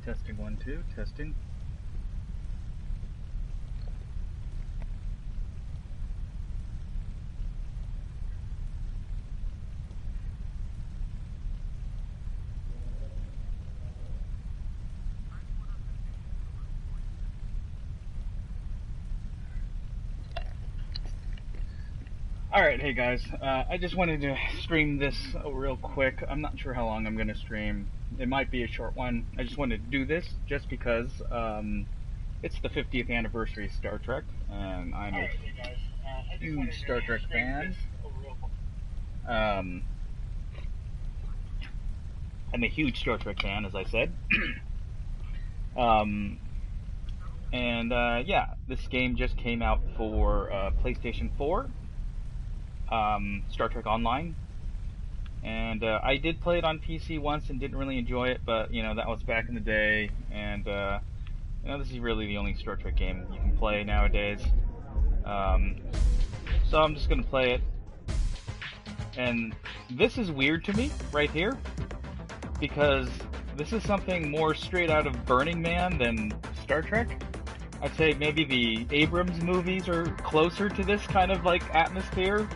Testing 1, 2, testing. Alright, hey guys, I just wanted to stream this real quick. I'm not sure how long I'm going to stream. It might be a short one. I just wanted to do this just because it's the 50th anniversary of Star Trek, and I'm a huge Star Trek fan. I'm a huge Star Trek fan, as I said. Yeah, this game just came out for PlayStation 4. Star Trek Online, and I did play it on PC once and didn't really enjoy it, but you know, that was back in the day, and you know, this is really the only Star Trek game you can play nowadays. So I'm just gonna play it, and this is weird to me right here because this is something more straight out of Burning Man than Star Trek. I'd say maybe the Abrams movies are closer to this kind of like atmosphere.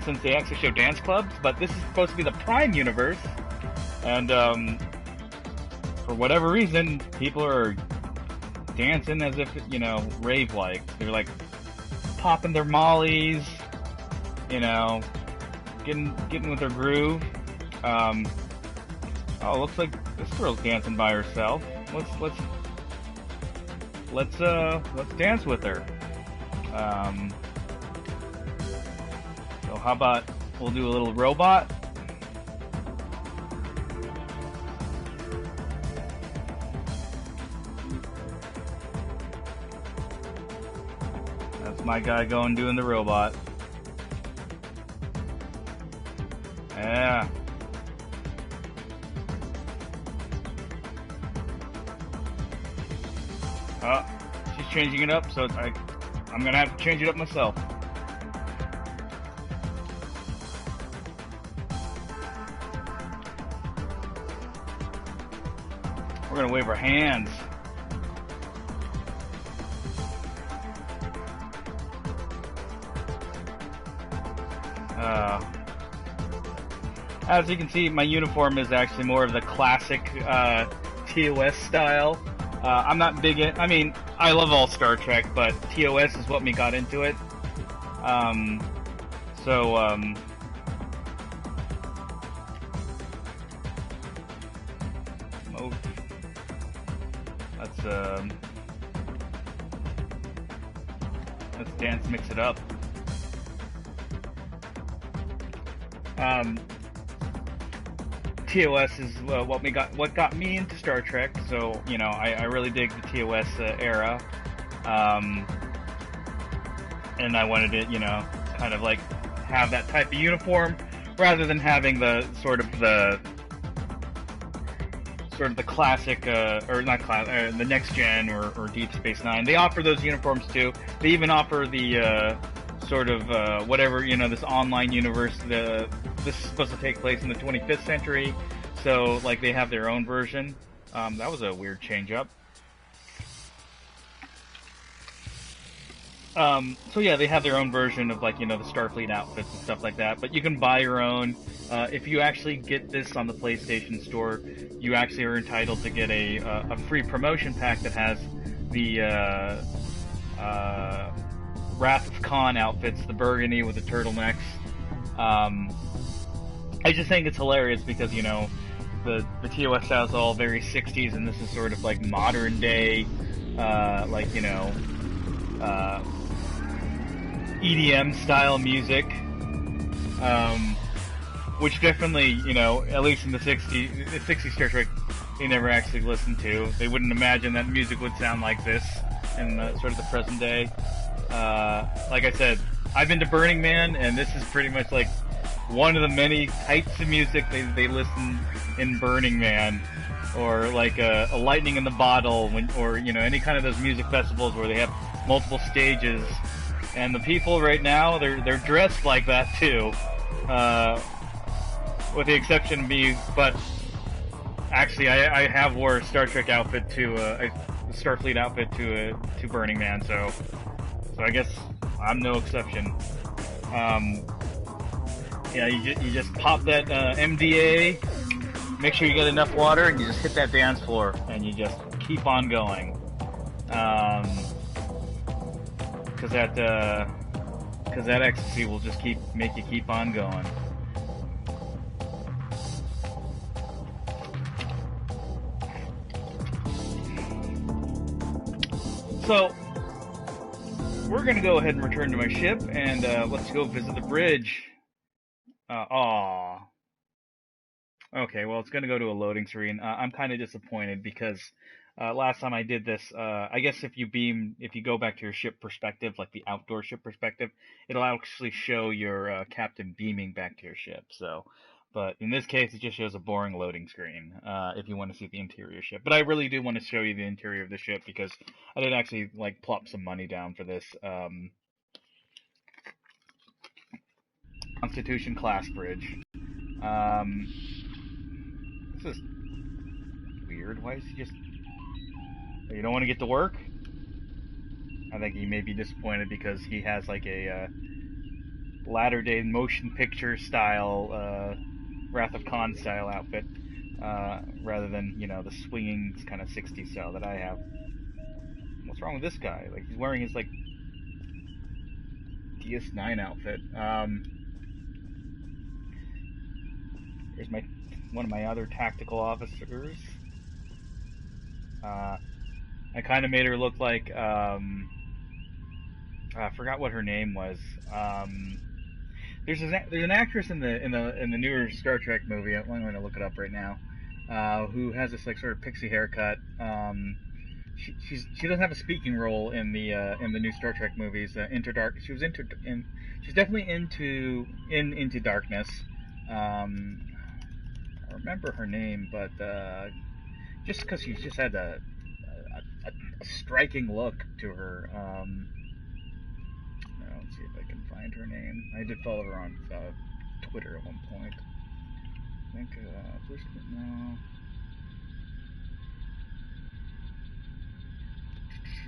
Since they actually show dance clubs, but this is supposed to be the Prime universe, and for whatever reason, people are dancing as if, you know, rave-like. They're like popping their mollies, you know, getting with their groove. Oh, looks like this girl's dancing by herself. Let's dance with her. So how about we'll do a little robot? That's my guy doing the robot. Yeah. Oh, she's changing it up, so I'm gonna have to change it up myself. We're gonna wave our hands. As you can see, my uniform is actually more of the classic TOS style. I'm not big in. I mean, I love all Star Trek, but TOS is what me got into it. Let's dance, mix it up. TOS is what got me into Star Trek, so you know, I really dig the TOS era, and I wanted to, you know, kind of like have that type of uniform rather than having the sort of the classic, or not classic, the Next Gen or Deep Space Nine. They offer those uniforms too. They even offer the whatever, you know, this online universe. This is supposed to take place in the 25th century, so like they have their own version. That was a weird change up. So yeah, they have their own version of, like, you know, the Starfleet outfits and stuff like that, but you can buy your own. If you actually get this on the PlayStation Store, you actually are entitled to get a free promotion pack that has the Wrath of Khan outfits, the burgundy with the turtlenecks. I just think it's hilarious because, you know, the TOS style is all very 60s, and this is sort of like modern day, like, you know, EDM style music, which definitely, you know, at least in the 60s Star Trek, they never actually listened to. They wouldn't imagine that music would sound like this in sort of the present day. Like I said, I've been to Burning Man, and this is pretty much like one of the many types of music they listen in Burning Man, or like a Lightning in the Bottle, or you know, any kind of those music festivals where they have multiple stages. And the people right now, they're dressed like that too, with the exception of me. But Actually, I have wore a Star Trek outfit to a Starfleet outfit to Burning Man, so I guess I'm no exception. Yeah, you just pop that MDA, make sure you get enough water, and you just hit that dance floor, and you just keep on going. Because that ecstasy will just make you keep on going. So, we're gonna go ahead and return to my ship, and let's go visit the bridge. Aww. Okay, well, it's gonna go to a loading screen. I'm kind of disappointed because last time I did this, I guess if you go back to your ship perspective, like the outdoor ship perspective, it'll actually show your captain beaming back to your ship. So, but in this case, it just shows a boring loading screen if you want to see the interior ship. But I really do want to show you the interior of the ship because I did actually like plop some money down for this Constitution class bridge. This is weird. Why is he just... You don't want to get to work? I think he may be disappointed because he has like a latter-day motion picture style, Wrath of Khan style outfit, rather than, you know, the swinging kind of 60s style that I have. What's wrong with this guy? Like, he's wearing his, like, DS9 outfit. Here's one of my other tactical officers. I kind of made her look like, I forgot what her name was. There's an actress in the newer Star Trek movie. I'm going to look it up right now. Who has this like sort of pixie haircut. She doesn't have a speaking role in the new Star Trek movies. She's definitely into Darkness. I remember her name, but just because she's just had a striking look to her. Let's see if I can find her name. I did follow her on Twitter at one point. I think no.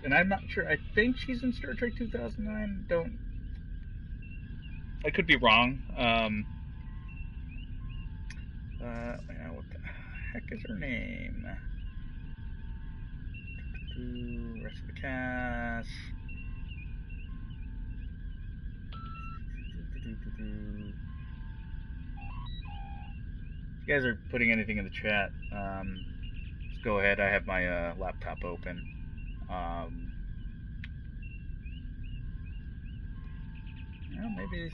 And I'm not sure. I think she's in Star Trek 2009. I could be wrong. What the heck is her name? Rest of the cast. If you guys are putting anything in the chat, just go ahead. I have my laptop open. Maybe.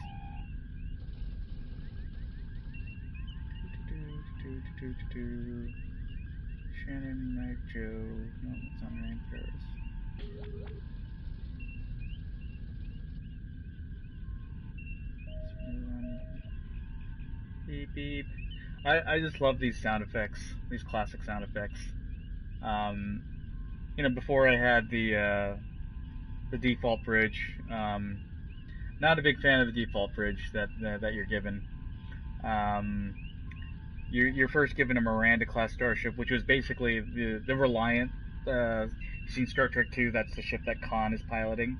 Shannon, Night Joe. No, it's not Ryan Paris. Beep beep. I just love these sound effects, these classic sound effects. Before I had the default bridge. Not a big fan of the default bridge that you're given. You're first given a Miranda class starship, which was basically the Reliant. You've seen Star Trek 2, that's the ship that Khan is piloting.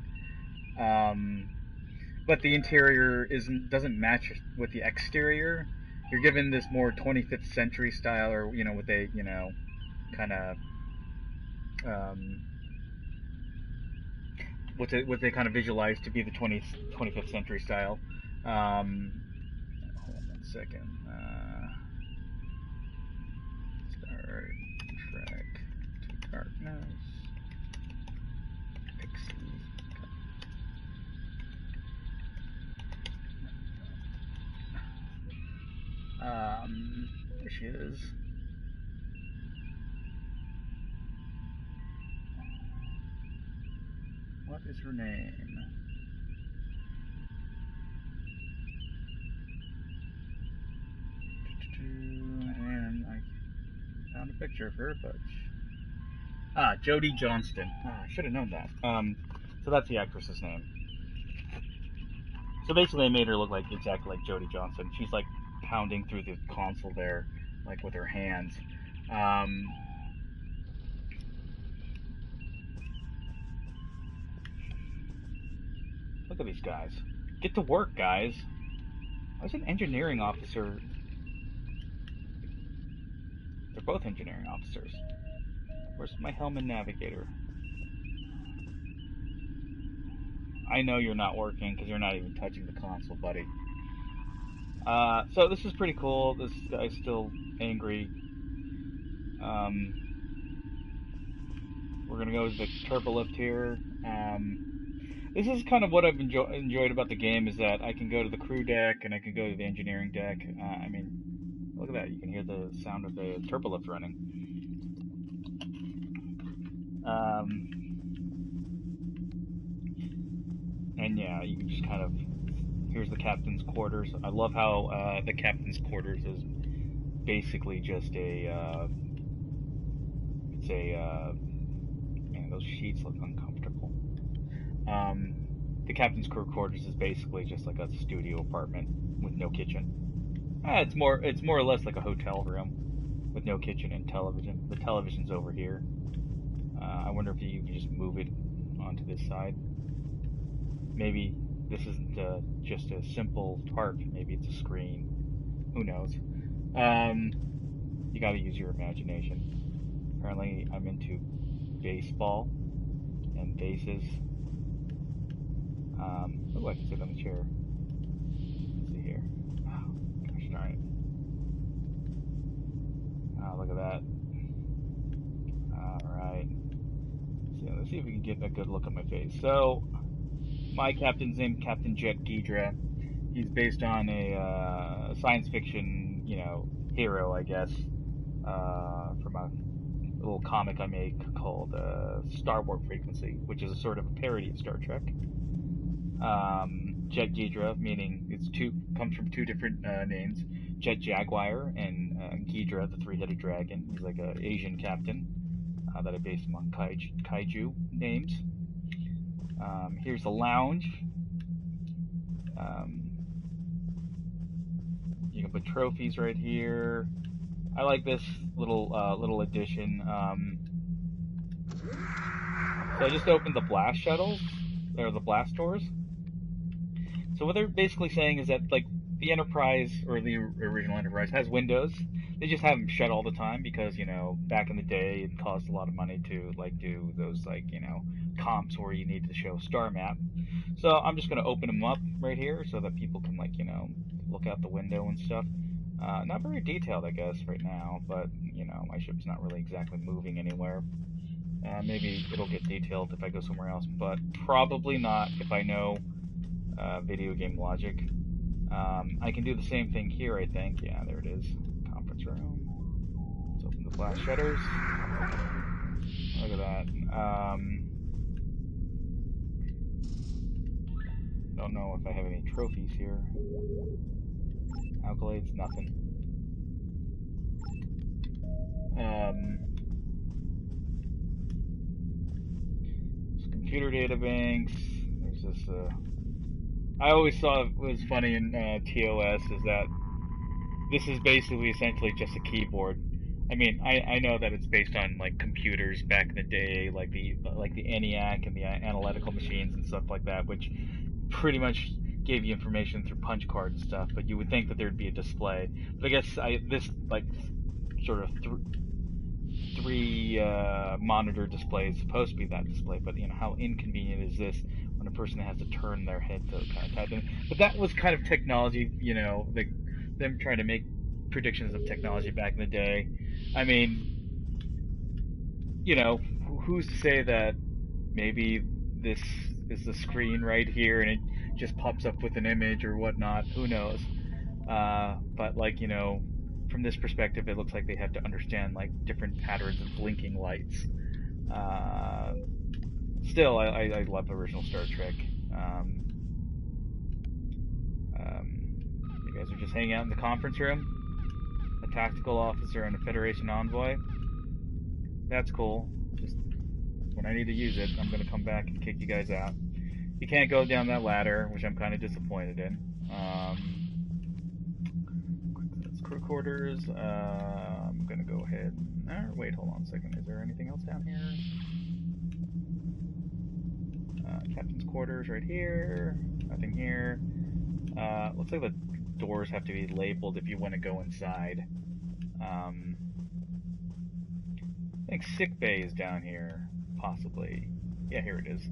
But the interior doesn't match with the exterior. You're given this more 25th century style, or what they kind of what they kind of visualize to be the 25th century style. Hold on 1 second. Star Trek to Darkness. Pixie. There she is. What is her name? And I found a picture of her, but Jodie Johnston. I should have known that. So that's the actress's name. So basically, I made her look like exactly like Jodie Johnston. She's like pounding through the console there, like with her hands. Look at these guys. Get to work, guys. Why is an engineering officer? They're both engineering officers. Where's my helmet navigator? I know you're not working because you're not even touching the console, buddy. So this is pretty cool. This guy's still angry. We're gonna go with the turbo lift here. This is kind of what I've enjoyed about the game, is that I can go to the crew deck and I can go to the engineering deck. I mean, look at that. You can hear the sound of the turbo lift running. And yeah, you can just kind of, here's the captain's quarters. I love how the captain's quarters is basically just a, it's a, man, those sheets look uncomfortable. The captain's crew quarters is basically just like a studio apartment with no kitchen. It's more or less like a hotel room with no kitchen and television. The television's over here. I wonder if you can just move it onto this side. Maybe this isn't just a simple tarp. Maybe it's a screen. Who knows? You gotta use your imagination. Apparently, I'm into baseball and bases. Oh, I can sit on the chair. Let's see here. Oh, gosh darn it. Oh, look at that. Alright. So let's see if we can get a good look at my face. So, my captain's named Captain Jet Ghidra. He's based on a science fiction, hero, I guess, from a little comic I make called Star Warp Frequency, which is a sort of a parody of Star Trek. Jet Ghidra, meaning comes from two different names, Jet Jaguar and Ghidra, the three-headed dragon. He's like an Asian captain that I based among kaiju names. Here's the lounge. You can put trophies right here. I like this little addition. So I just opened the blast shuttles, or the blast doors. So what they're basically saying is that, like, the Enterprise, or the original Enterprise, has windows. They just have them shut all the time because, back in the day it cost a lot of money to, like, do those, like, comps where you need to show star map. So I'm just going to open them up right here so that people can, like, look out the window and stuff. Not very detailed, I guess, right now, but, my ship's not really exactly moving anywhere. Maybe it'll get detailed if I go somewhere else, but probably not if I know video game logic. I can do the same thing here, I think. Yeah, there it is. Conference room. Let's open the blast shutters. Look at that. Don't know if I have any trophies here. Accolades, nothing. Computer data banks. There's this. I always thought it was funny in TOS is that this is basically essentially just a keyboard. I mean, I know that it's based on like computers back in the day, like the ENIAC and the analytical machines and stuff like that, which pretty much gave you information through punch cards and stuff. But you would think that there'd be a display. But I guess this like sort of three monitor display is supposed to be that display. But how inconvenient is this when a person has to turn their head to kind of type in? But that was kind of technology, them trying to make predictions of technology back in the day. I mean, who's to say that maybe this is the screen right here and it just pops up with an image or whatnot? Who knows? But like, from this perspective, it looks like they have to understand like different patterns of blinking lights. Still, I love original Star Trek. You guys are just hanging out in the conference room. A tactical officer and a Federation envoy. That's cool. Just when I need to use it, I'm going to come back and kick you guys out. You can't go down that ladder, which I'm kind of disappointed in. Let's crew quarters. I'm gonna go ahead. Wait, hold on a second. Is there anything else down here? Captain's quarters right here. Nothing here. Looks like the doors have to be labeled if you want to go inside. I think sick bay is down here, possibly. Yeah, here it is.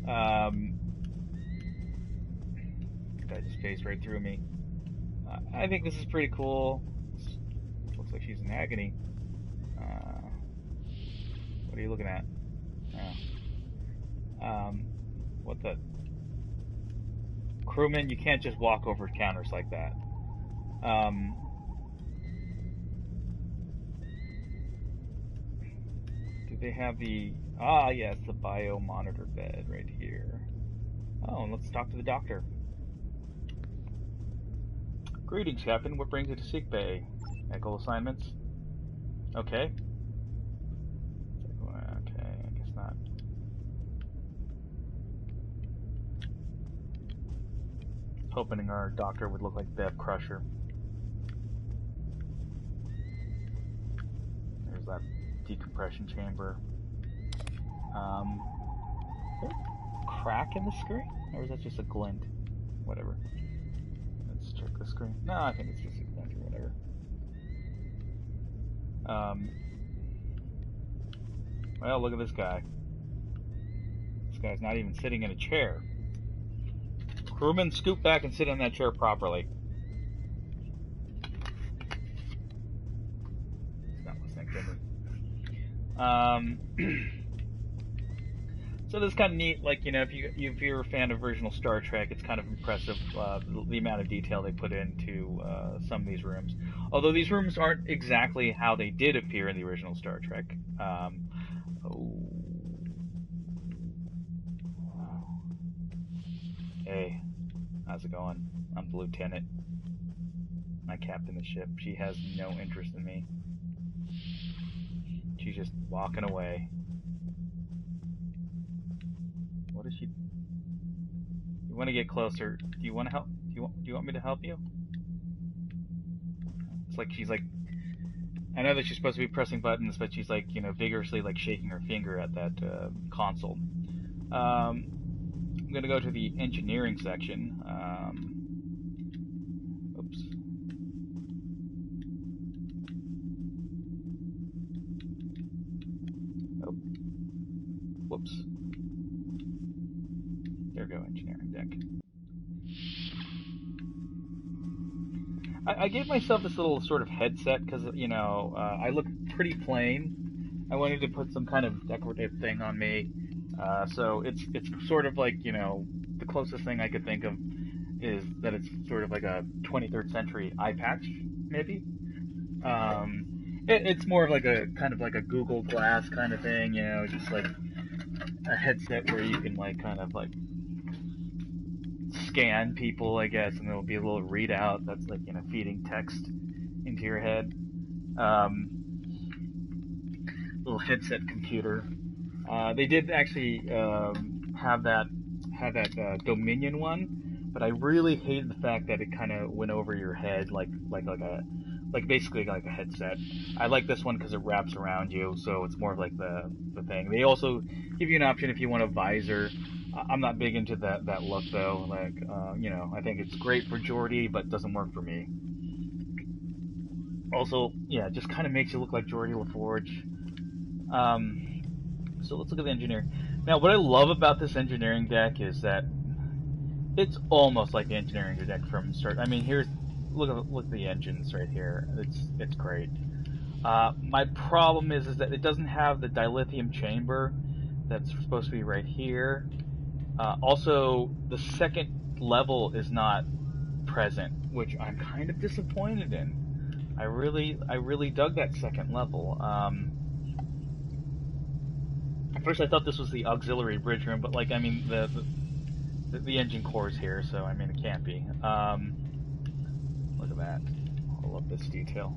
Guy just phased right through me. I think this is pretty cool. Looks like she's in agony. What are you looking at? What the? Crewman, you can't just walk over counters like that. Do they have the... Ah, yes, the biomonitor bed right here. Oh, and let's talk to the doctor. Greetings, Captain. What brings you to sick bay? Medical assignments? Okay. Okay, I guess not. Hoping our doctor would look like Bev Crusher. There's that decompression chamber. Crack in the screen? Or is that just a glint? Whatever. Let's check the screen. No, I think it's just a glint or whatever. Well, look at this guy. This guy's not even sitting in a chair. Crewman, scoot back and sit in that chair properly. It's not listening to me. So this is kind of neat. Like, you know, if you're a fan of original Star Trek, it's kind of impressive the amount of detail they put into some of these rooms. Although these rooms aren't exactly how they did appear in the original Star Trek. Hey, how's it going? I'm the lieutenant. I captain the ship. She has no interest in me. She's just walking away. What is she? You want to get closer? Do you want to help? Do you want me to help you? It's like she's like. I know that she's supposed to be pressing buttons, but she's like, you know, vigorously like shaking her finger at that console. I'm gonna go to the engineering section. Oops. Oh. Whoops. There we go, engineering deck. I gave myself this little sort of headset because, you know, I look pretty plain. I wanted to put some kind of decorative thing on me. So it's sort of like, you know, the closest thing I could think of is that it's sort of like a 23rd century eye patch, maybe. It's more of like a kind of like a Google Glass kind of thing, you know, just like a headset where you can like kind of like scan people, I guess, and there'll be a little readout that's like, you know, feeding text into your head. Little headset computer. They did actually have that Dominion one, but I really hated the fact that it kind of went over your head like basically like a headset. I like this one because it wraps around you, so it's more of like the thing. They also give you an option if you want a visor. I'm not big into that look though. Like, you know, I think it's great for Geordi, but doesn't work for me. Also, yeah, it just kind of makes you look like Geordi LaForge. So let's look at the engineering. Now, what I love about this engineering deck is that it's almost like the engineering deck from Start. I mean, look at the engines right here. It's great. My problem is that it doesn't have the dilithium chamber that's supposed to be right here. Also, the second level is not present, which I'm kind of disappointed in. I really dug that second level. At first, I thought this was the auxiliary bridge room, but like, I mean, the engine core is here, so I mean, it can't be. Look at that! I love this detail.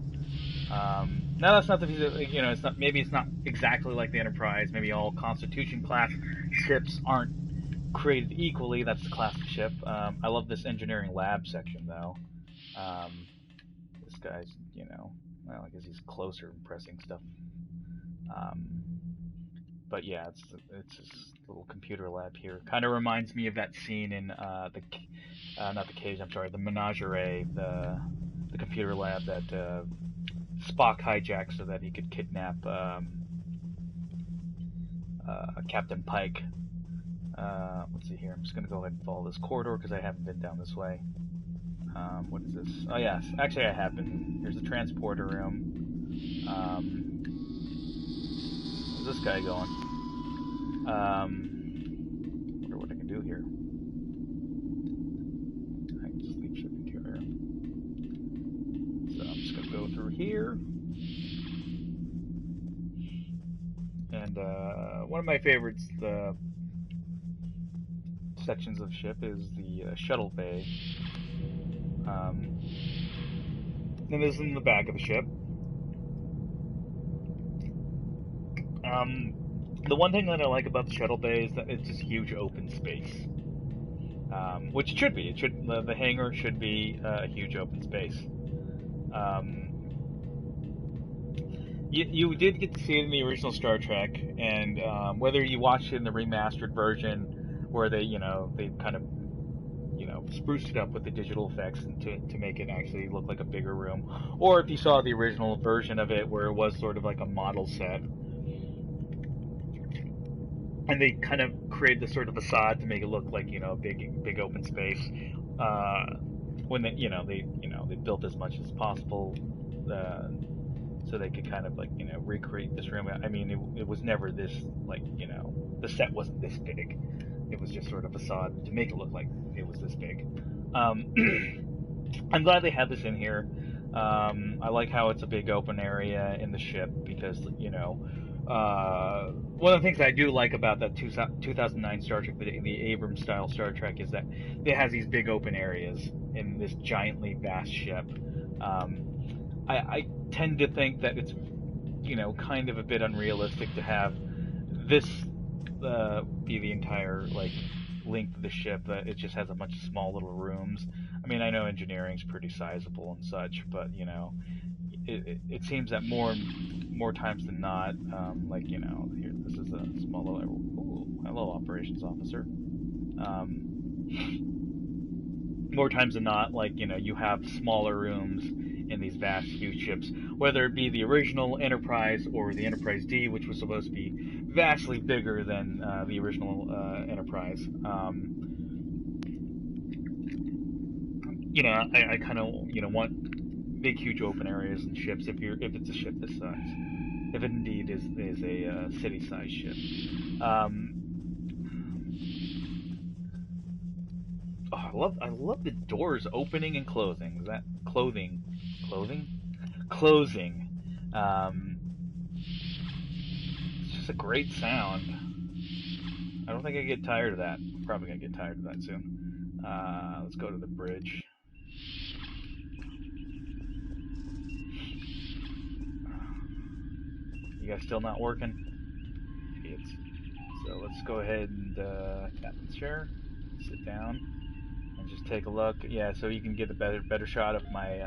Now that's not the, you know, it's not, maybe it's not exactly like the Enterprise. Maybe all Constitution class ships aren't created equally. That's the classic ship. I love this engineering lab section though. This guy's, well, I guess he's closer and pressing stuff. But yeah, it's this little computer lab here. Kind of reminds me of that scene in not the cage. I'm sorry, the menagerie, the computer lab that Spock hijacked so that he could kidnap Captain Pike. Let's see here. I'm just gonna go ahead and follow this corridor because I haven't been down this way. What is this? Oh yes, actually I have been. Here's the transporter room. Where's this guy going? Wonder what I can do here. I can just leave ship interior. So I'm just gonna go through here. And one of my favorites, the sections of ship, is the shuttle bay. And this is in the back of the ship. The one thing that I like about the shuttle bay is that it's just huge open space, which it should be. The hangar should be a huge open space. You did get to see it in the original Star Trek, and whether you watched it in the remastered version, where they kind of spruced it up with the digital effects and to make it actually look like a bigger room, or if you saw the original version of it where it was sort of like a model set. And they kind of created this sort of facade to make it look like a big open space. When they built as much as possible, so they could kind of recreate this room. I mean, it was never this the set wasn't this big. It was just sort of a facade to make it look like it was this big. I'm glad they had this in here. I like how it's a big open area in the ship because one of the things I do like about that 2009 Star Trek, the Abrams style Star Trek, is that it has these big open areas in this giantly vast ship. I tend to think that it's kind of a bit unrealistic to have this be the entire length of the ship. It just has a bunch of small little rooms. I mean, I know engineering's pretty sizable and such, but it seems that more times than not, here, this is a small little. Ooh, hello, operations officer. More times than not, you have smaller rooms in these vast, huge ships, whether it be the original Enterprise or the Enterprise D, which was supposed to be vastly bigger than the original Enterprise. I kind of want big, huge open areas and ships if it's a ship this size, if it indeed is a city-sized ship. I love the doors opening and closing. Is that clothing? Closing. It's just a great sound. I don't think I get tired of that. I'm probably gonna get tired of that soon. Let's go to the bridge. You guys still not working? Idiots. So let's go ahead and captain's chair. Sit down and just take a look. Yeah, so you can get a better shot of my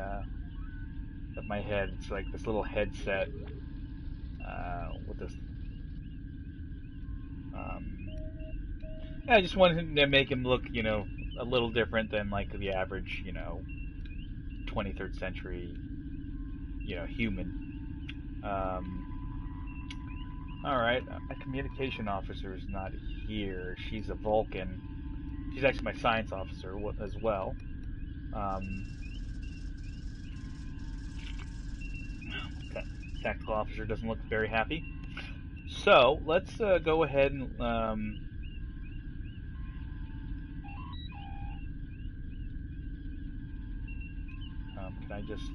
head. It's like this little headset with this. I just wanted to make him look, a little different than the average, 23rd century, human. All right, a communication officer is not here. She's a Vulcan. She's actually my science officer as well. That tactical officer doesn't look very happy. So let's go ahead and can I just?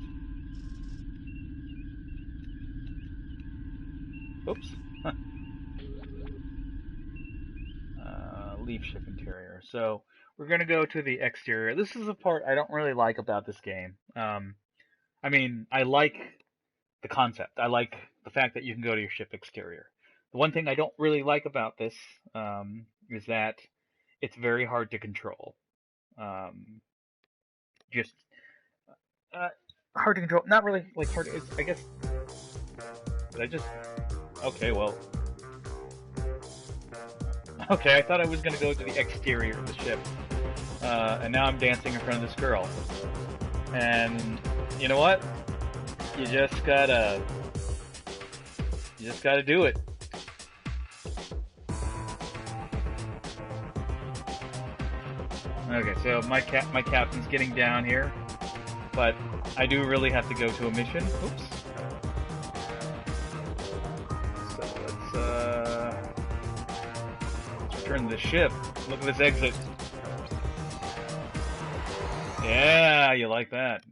Oops. Leave ship interior. So we're gonna go to the exterior. This is the part I don't really like about this game. I mean, I like the concept. I like the fact that you can go to your ship exterior. The one thing I don't really like about this is that it's very hard to control. Just hard to control. Not really like hard. It's, I guess. Did I just? Okay, well. Okay, I thought I was gonna go to the exterior of the ship, and now I'm dancing in front of this girl. And you know what? You just gotta do it. Okay, so my captain's getting down here, but I do really have to go to a mission. Oops. So let's return to the ship. Look at this exit. Yeah, you like that.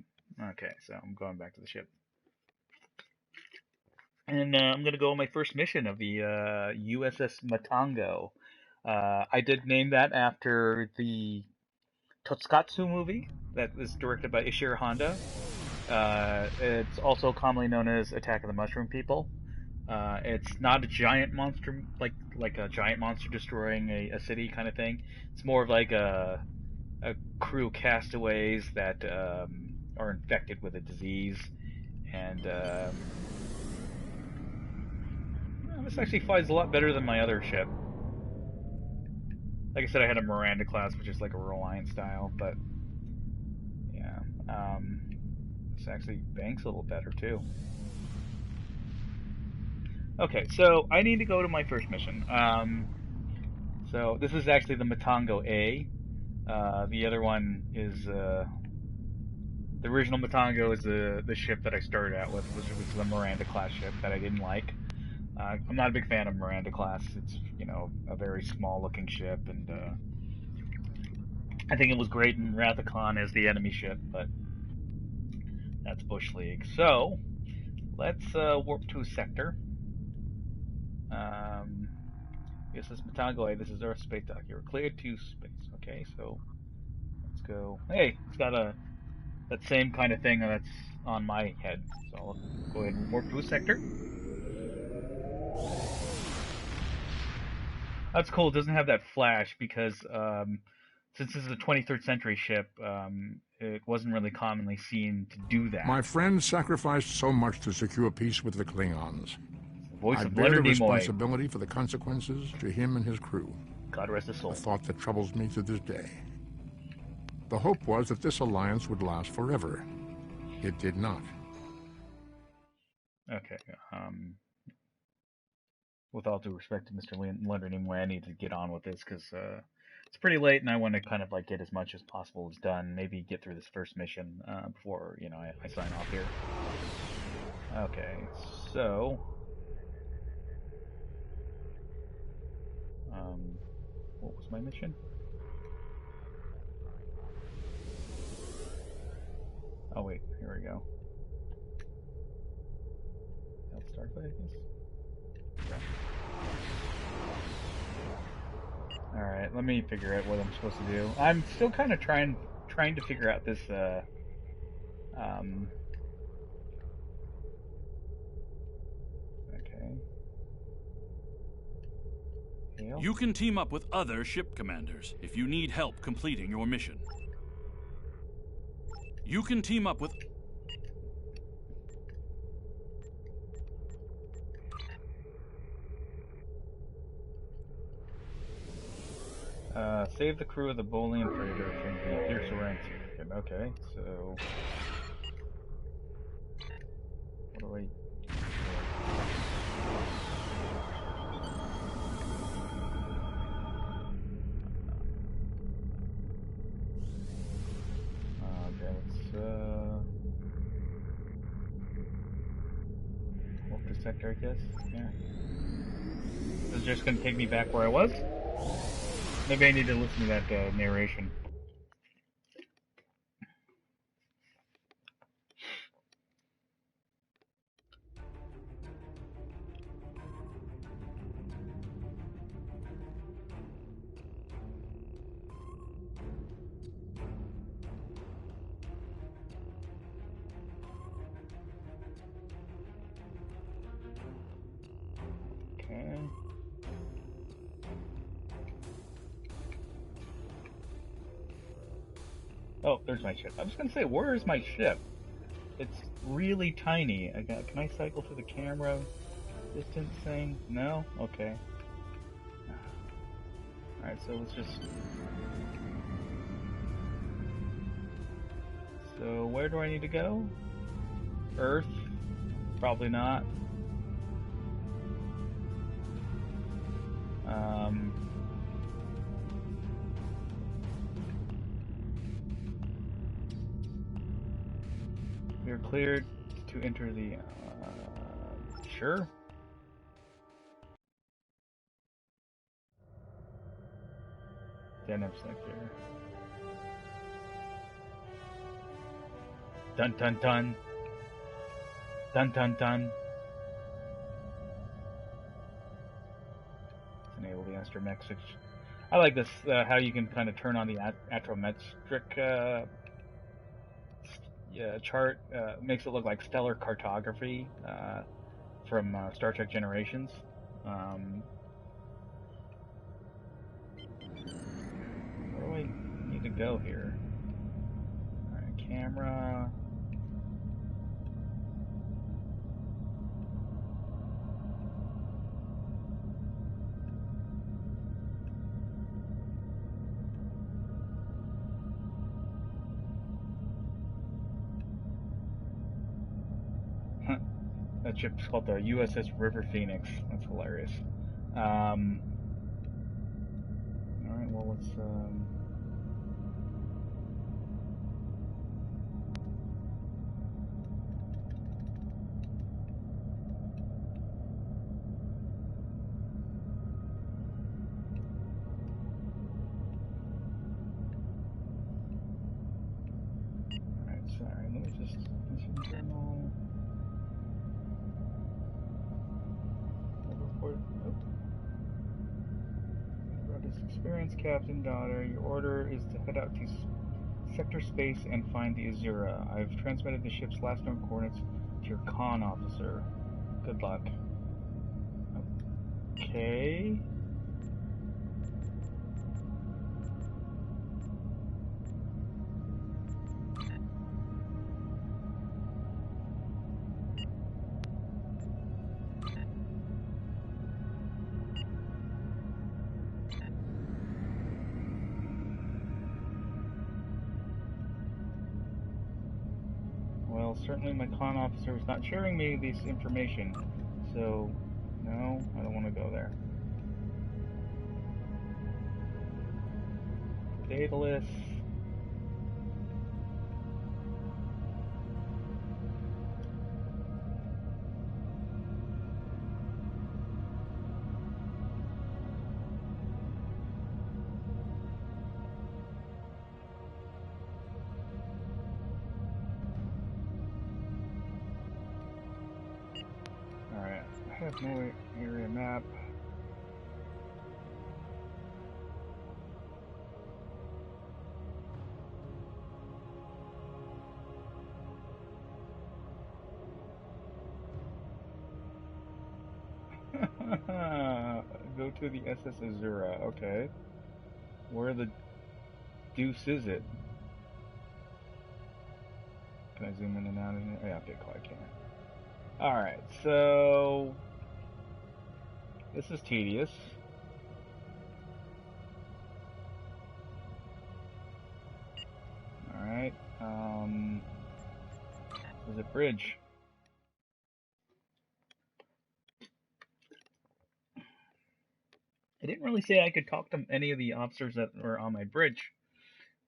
Okay, so I'm going back to the ship. And I'm going to go on my first mission of the USS Matango. I did name that after the Totsukatsu movie that was directed by Ishiro Honda. It's also commonly known as Attack of the Mushroom People. It's not a giant monster, like a giant monster destroying a city kind of thing. It's more of like a crew castaways that are infected with a disease, and this actually flies a lot better than my other ship. Like I said, I had a Miranda class, which is like a Reliant style, but yeah, this actually banks a little better too. Okay, so I need to go to my first mission. So this is actually the Matango A. The other one is the original Matango is the ship that I started out with, which was the Miranda class ship that I didn't like. I'm not a big fan of Miranda class. It's, you know, a very small looking ship, and I think it was great in Wrath of Khan as the enemy ship, but that's Bush League. So let's warp to a sector. This is Matango A. This is Earth Space Dock. You're cleared to space. Okay, so let's go. Hey, it's got that same kind of thing that's on my head. So I'll go ahead and warp to a sector. That's cool. It doesn't have that flash because since this is a 23rd century ship, it wasn't really commonly seen to do that. My friend sacrificed so much to secure peace with the Klingons. Voice I of bear Leonard the Nimoy. responsibility for the consequences to him and his crew. God rest his soul. A thought that troubles me to this day. The hope was that this alliance would last forever. It did not. Okay. With all due respect to Mr. Leonard Nimoy, I need to get on with this because it's pretty late, and I want to kind of like get as much as possible as done. Maybe get through this first mission before I sign off here. Okay, so what was my mission? Oh wait, here we go. Let's start by this. Okay. Alright, let me figure out what I'm supposed to do. I'm still kind of trying to figure out this okay. Hail? You can team up with other ship commanders if you need help completing your mission. You can team up with... Save the crew of the Bolian freighter from the Fierce Ranks. Okay, so... What do I... Okay, let's, walk the sector, I guess? Yeah. This is just gonna take me back where I was? Maybe I need to listen to that narration. Okay. Oh, there's my ship. I was gonna say, where is my ship? It's really tiny. Can I cycle to the camera distance thing? No? Okay. Alright, so let's just... So where do I need to go? Earth? Probably not. We're cleared to enter the... sure. DENEB sector. Dun dun dun. Dun dun dun. Let's enable the astrometric. I like this, how you can kind of turn on the astrometric chart. Makes it look like stellar cartography from Star Trek Generations. Where do I need to go here? Alright, camera. That ship's called the USS River Phoenix. That's hilarious. Alright, well, let's... Alright, sorry, let me just... Internal... Experienced Captain Daughter, your order is to head out to sector space and find the AZURA. I've transmitted the ship's last known coordinates to your con officer. Good luck. Okay. Well, certainly my con officer was not sharing me this information, so no, I don't want to go there. Daedalus. Alright, I have no area map. Go to the SS AZURA, okay. Where the deuce is it? Can I zoom in and out of it? Yeah, okay, cool, I can. Alright, so... This is tedious. Alright, there's a bridge. I didn't really say I could talk to any of the officers that were on my bridge,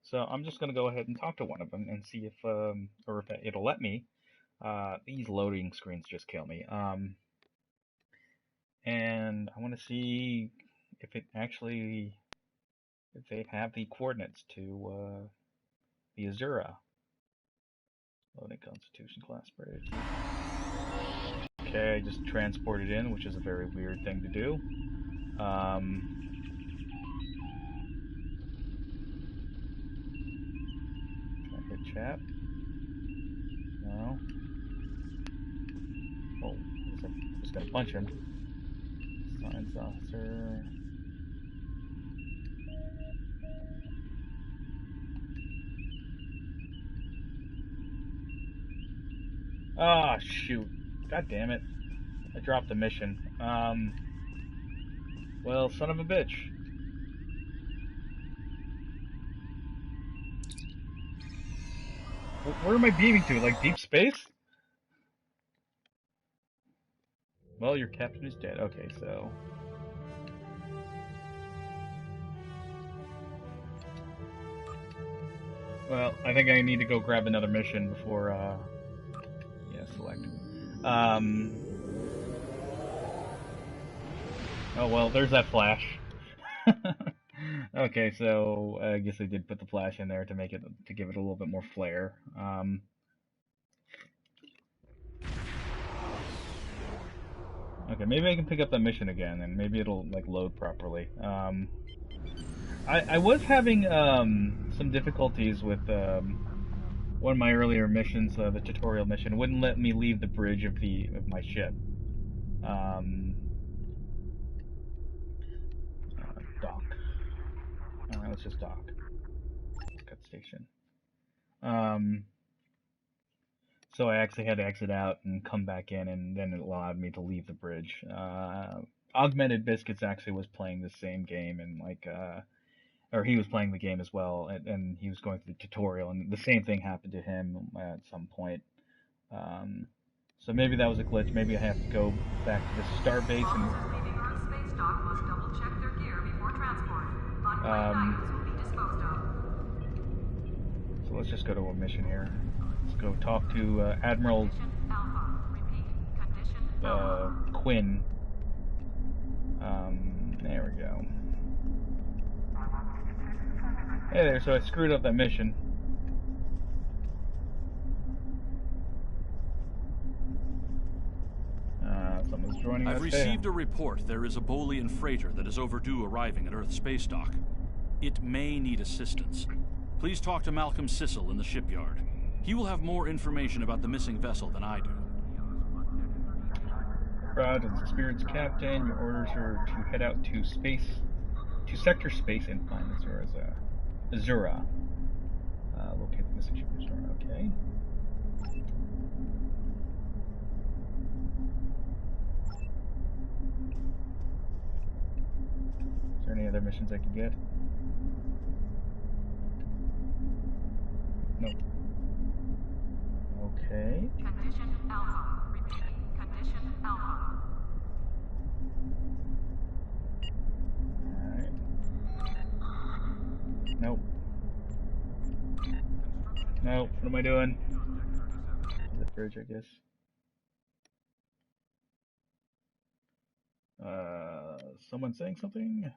so I'm just going to go ahead and talk to one of them and see if, or if it'll let me. These loading screens just kill me. And I want to see if it actually, if they have the coordinates to the AZURA. Loading Constitution class bridge. Okay, I just transported in, which is a very weird thing to do. Can I hit chat? No. Oh, I'm just gonna punch him. Science officer. Ah, shoot. God damn it. I dropped the mission. Well, son of a bitch. Where am I beaming to? Like deep space? Well, your captain is dead. Okay, so... Well, I think I need to go grab another mission before, yeah, select. Oh, well, there's that flash. Okay, so I guess I did put the flash in there to make it, to give it a little bit more flair. Okay, maybe I can pick up that mission again, and maybe it'll, like, load properly. I was having, some difficulties with, one of my earlier missions, the tutorial mission. It wouldn't let me leave the bridge of my ship. Dock. Alright, let's just dock. Cut station. So I actually had to exit out and come back in, and then it allowed me to leave the bridge. Augmented Biscuits actually was playing the same game, and like, or he was playing the game as well, and he was going through the tutorial, and the same thing happened to him at some point. So maybe that was a glitch. Maybe I have to go back to the star base and... So let's just go to a mission here. Let's go talk to Admiral Quinn. There we go. Hey there, so I screwed up that mission. Someone's joining us. I've received a report there is a Bolian freighter that is overdue arriving at Earth space dock. It may need assistance. Please talk to Malcolm Sissel in the shipyard. He will have more information about the missing vessel than I do. Rod is experienced captain. Your orders are to head out to sector space and find AZURA. Locate the missing ship AZURA. Okay. Is there any other missions I can get? Nope. Okay. Condition Alpha. Repeat. Condition Alpha. Alright. Nope. Nope. What am I doing? The bridge, I guess. Someone saying something?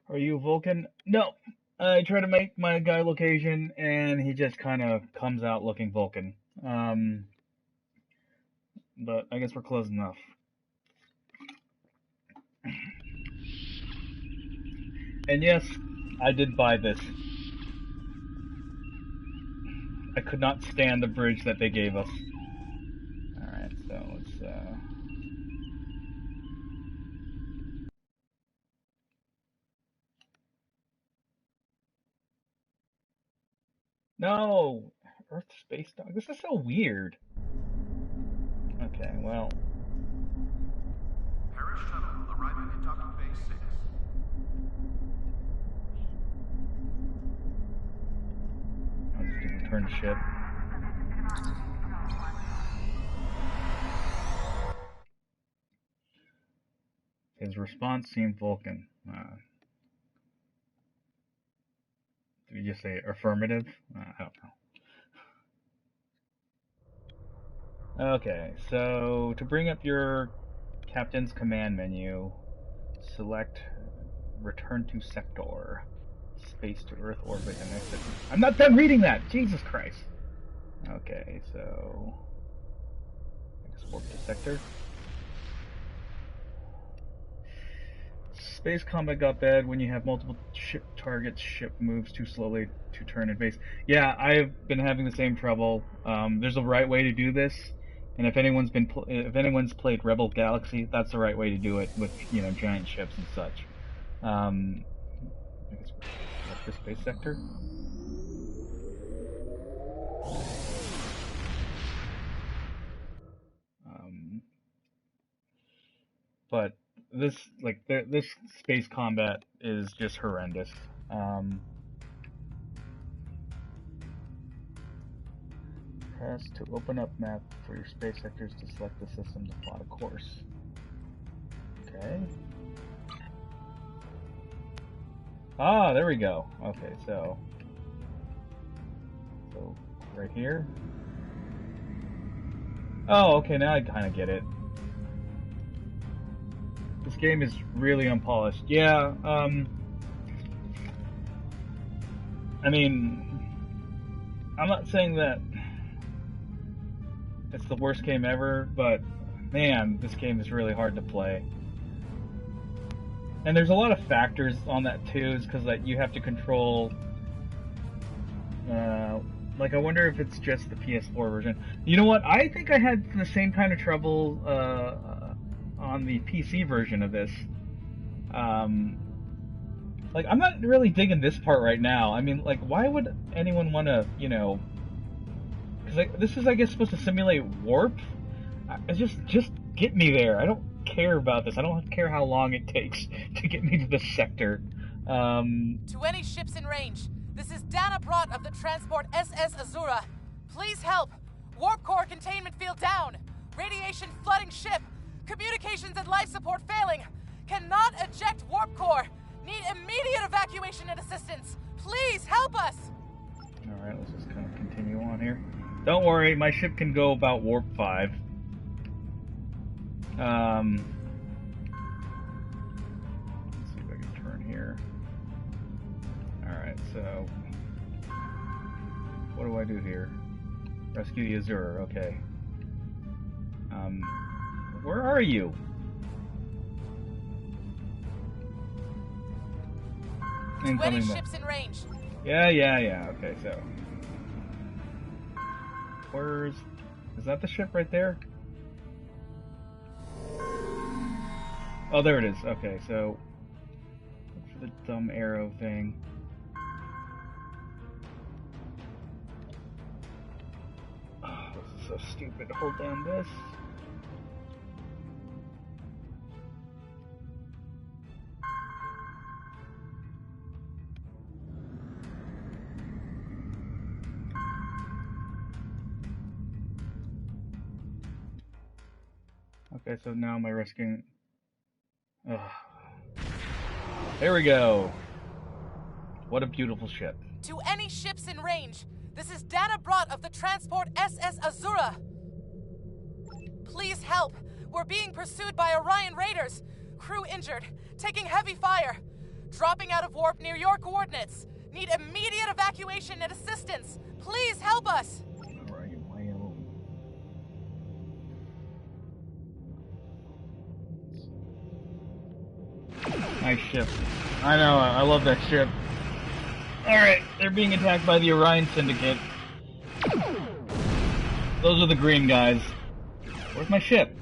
Are you Vulcan? No. I try to make my guy location, and he just kind of comes out looking Vulcan. But I guess we're close enough. And yes, I did buy this. I could not stand the bridge that they gave us. Alright, so let's, No! Earth space dock. This is so weird. Okay, well. Parish shuttle arriving at docking bay 6. I'll just return to ship. His response seemed Vulcan. Did you just say affirmative? I don't know. Okay, so to bring up your captain's command menu, select return to sector, space to Earth orbit and exit. I'm not done reading that! Jesus Christ! Okay, so export to sector. Space combat got bad when you have multiple ship targets. Ship moves too slowly to turn and base. Yeah, I've been having the same trouble. There's a right way to do this, And if anyone's played Rebel Galaxy, that's the right way to do it with, you know, giant ships and such. I guess the space sector. But this, like, this space combat is just horrendous. Press to open up map for your space sectors to select the system to plot a course. Okay. Ah, there we go. Okay, so right here. Oh, okay, now I kind of get it. This game is really unpolished. Yeah, I mean, I'm not saying that it's the worst game ever, but man, this game is really hard to play. And there's a lot of factors on that too, because like you have to control. Like, I wonder if it's just the PS4 version. You know what? I think I had the same kind of trouble on the PC version of this. Like, I'm not really digging this part right now. I mean, like, why would anyone want to, you know? Because like, this is, I guess, supposed to simulate warp. Just get me there. I don't care about this. I don't care how long it takes to get me to the sector. To any ships in range, this is DENEB of the transport SS AZURA. Please help. Warp core containment field down. Radiation flooding ship. Communications and life support failing. Cannot eject warp core. Need immediate evacuation and assistance. Please help us. Alright, let's just kind of continue on here. Don't worry, my ship can go about warp 5. Let's see if I can turn here. Alright, so what do I do here? Rescue the AZURA, okay. Where are you? Incoming ships in range. Yeah, okay, so is that the ship right there? Oh, there it is. Okay, so look for the dumb arrow thing. Oh, this is so stupid. Hold down this. Okay, so now am I rescuing? Ugh. There we go. What a beautiful ship. To any ships in range, this is DENEB of the transport SS AZURA. Please help. We're being pursued by Orion raiders. Crew injured, taking heavy fire. Dropping out of warp near your coordinates. Need immediate evacuation and assistance. Please help us. Nice ship. I know, I love that ship. Alright, they're being attacked by the Orion Syndicate. Those are the green guys. Where's my ship?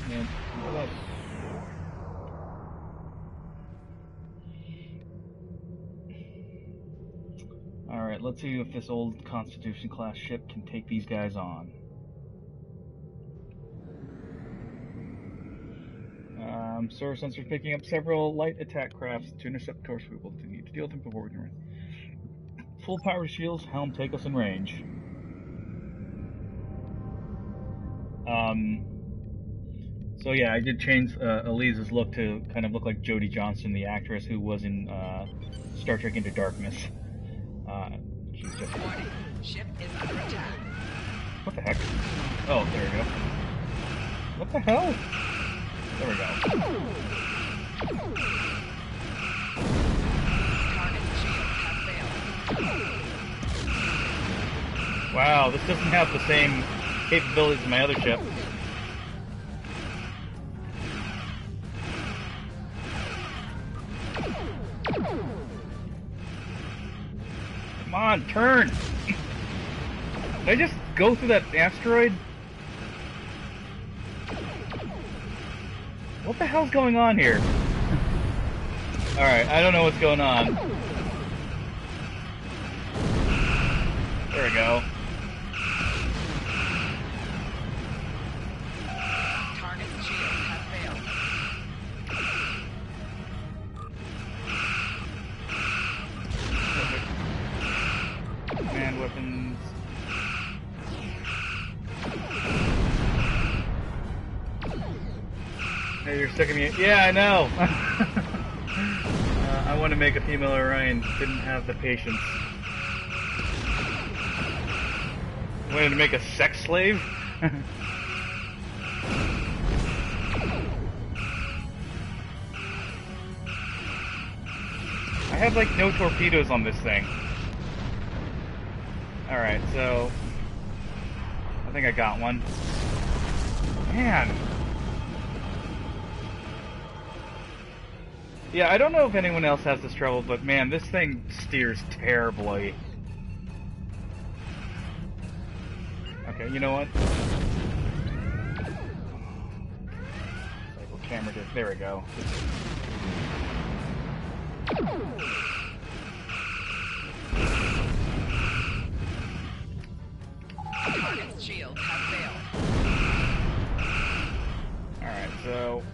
Man, alright, let's see if this old Constitution class ship can take these guys on. Solar sensors picking up several light attack crafts to intercept course. We will need to deal with them before we can run. Full power shields, helm, take us in range. So yeah, I did change Elise's look to kind of look like Jodie Johnson, the actress who was in Star Trek Into Darkness. She's just ship is under attack. What the heck? Oh, there we go. What the hell? There we go. Wow, this doesn't have the same capabilities as my other ship. Come on, turn! I just go through that asteroid? What the hell's going on here? Alright, I don't know what's going on. There we go. Target's shields have failed. Command weapons. Hey, you're sticking me. Yeah, I know. I want to make a female Orion. Didn't have the patience. Wanted to make a sex slave? I have like no torpedoes on this thing. Alright, so I think I got one. Man. Yeah, I don't know if anyone else has this trouble, but man, this thing steers terribly. Okay, you know what? Cycle camera did. There we go. Target's shields have failed. Alright, so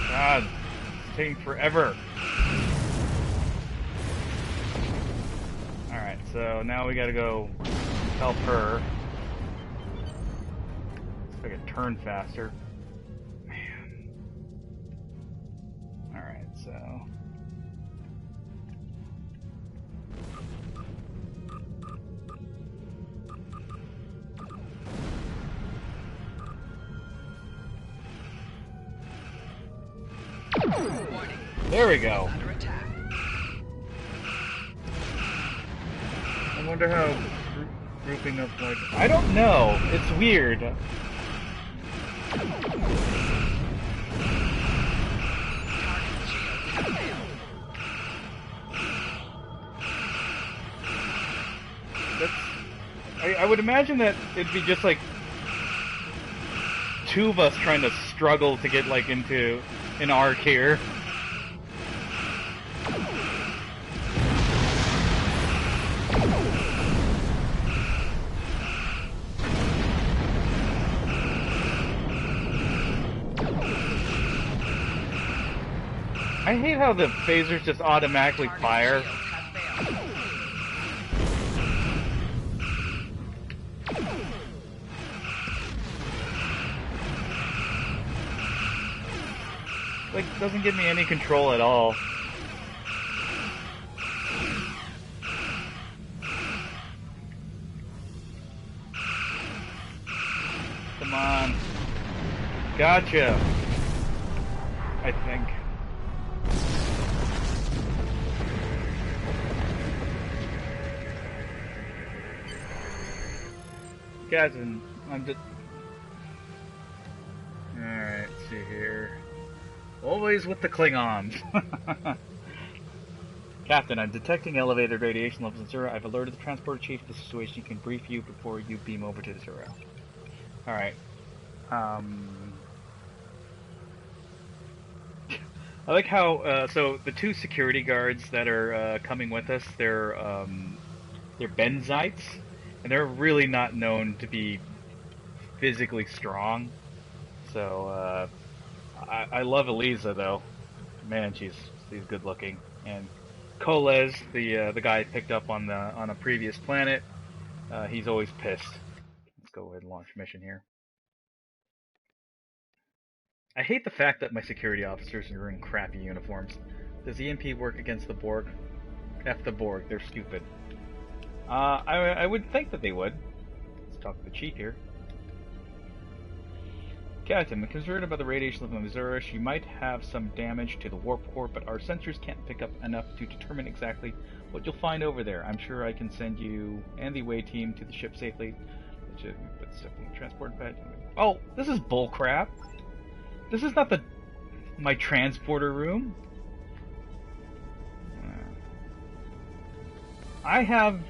God, it's taking forever. Alright, so now we gotta go help her. So I can turn faster. Man. Alright, so. Warning. There we go. Under attack. I wonder how grouping up like. I don't know. It's weird. Target's shields have failed. I would imagine that it'd be just like two of us trying to struggle to get like into an arc here. I hate how the phasers just automatically fire. Target's shields have failed. Like, doesn't give me any control at all. Come on. Gotcha. I think. Guys, I'm just. Alright, let's see here. Always with the Klingons. Captain, I'm detecting elevated radiation levels in Zero. I've alerted the transport chief of the situation. He can brief you before you beam over to the Zero. Alright. I like how, so the two security guards that are coming with us, they're Benzites, and they're really not known to be physically strong. So, I love Eliza though. Man, she's good looking. And Koles, the guy I picked up on a previous planet, he's always pissed. Let's go ahead and launch mission here. I hate the fact that my security officers are in crappy uniforms. Does EMP work against the Borg? F the Borg, they're stupid. I would think that they would. Let's talk to the chief here. Captain, concerned about the radiation level of AZURA, she might have some damage to the warp core, but our sensors can't pick up enough to determine exactly what you'll find over there. I'm sure I can send you and the away team to the ship safely. But transport pad. Oh, this is bullcrap. This is not my transporter room. I have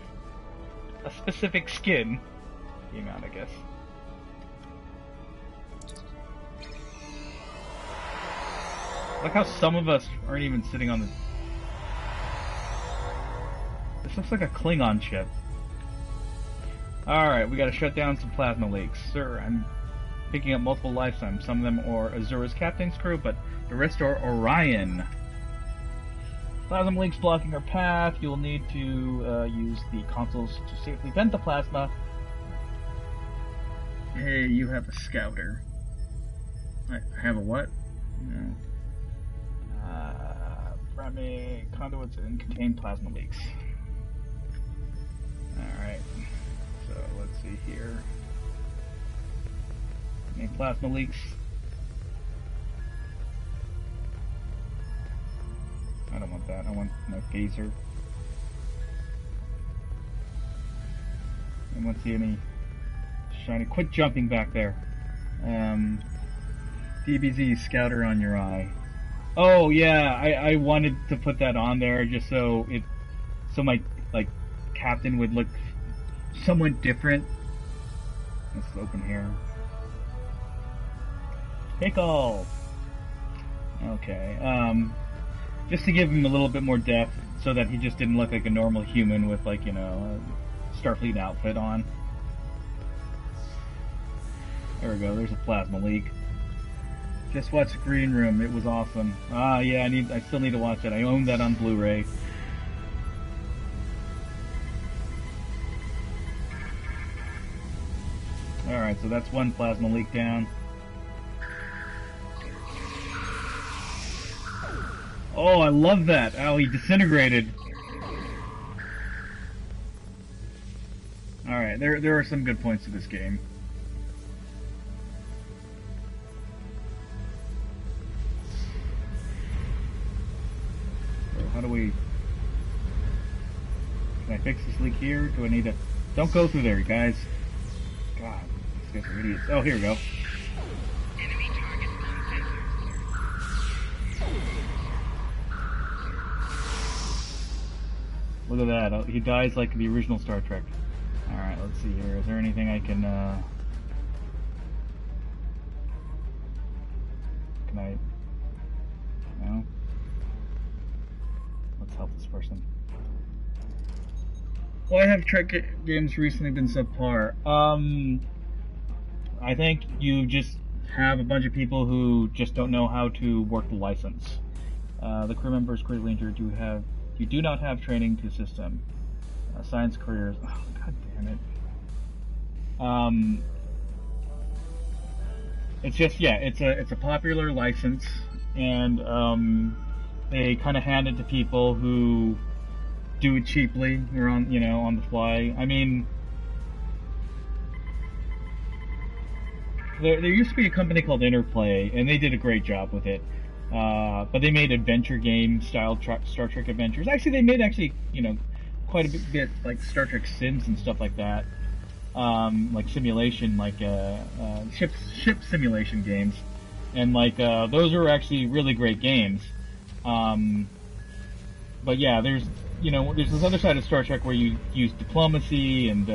a specific skin. The amount, I guess. Look how some of us aren't even sitting on the... This looks like a Klingon ship. Alright, we gotta shut down some plasma leaks. Sir, I'm picking up multiple lifetimes. Some of them are Azura's captain's crew, but the rest are Orion. Plasma leaks blocking our path. You'll need to use the consoles to safely vent the plasma. Hey, you have a scouter. I have a what? No. Primary conduits and contain plasma leaks. Alright. So, let's see here. Any plasma leaks? I don't want that. I want my phaser. I don't see any shiny. Quit jumping back there. DBZ, scouter on your eye. Oh yeah, I wanted to put that on there just so my captain would look somewhat different. Let's open here. Pickle. Okay. Just to give him a little bit more depth, so that he just didn't look like a normal human with a Starfleet outfit on. There we go. There's a plasma leak. Just watched Green Room. It was awesome. Ah, yeah. I still need to watch it. I own that on Blu-ray. All right. So that's one plasma leak down. Oh, I love that. Oh, he disintegrated. All right. There are some good points to this game. How do we... Can I fix this leak here? Do I need to... Don't go through there, guys. God, these guys are idiots. Oh, here we go. Enemy target uncensored. Look at that. Oh, he dies like the original Star Trek. Alright, let's see here. Is there anything I can, Can I... No? Let's help this person. Why have Trek games recently been subpar? I think you just have a bunch of people who just don't know how to work the license. The crew member is critically injured. You do not have training to system. Science careers. Oh, god damn it. It's just, yeah, it's a popular license, and they kind of hand it to people who do it cheaply or on the fly. I mean, there used to be a company called Interplay, and they did a great job with it. But they made adventure game style Star Trek adventures. Actually, they made quite a bit like Star Trek Sims and stuff like that. Like simulation, ship simulation games, and those are actually really great games. But yeah, there's this other side of Star Trek where you use diplomacy and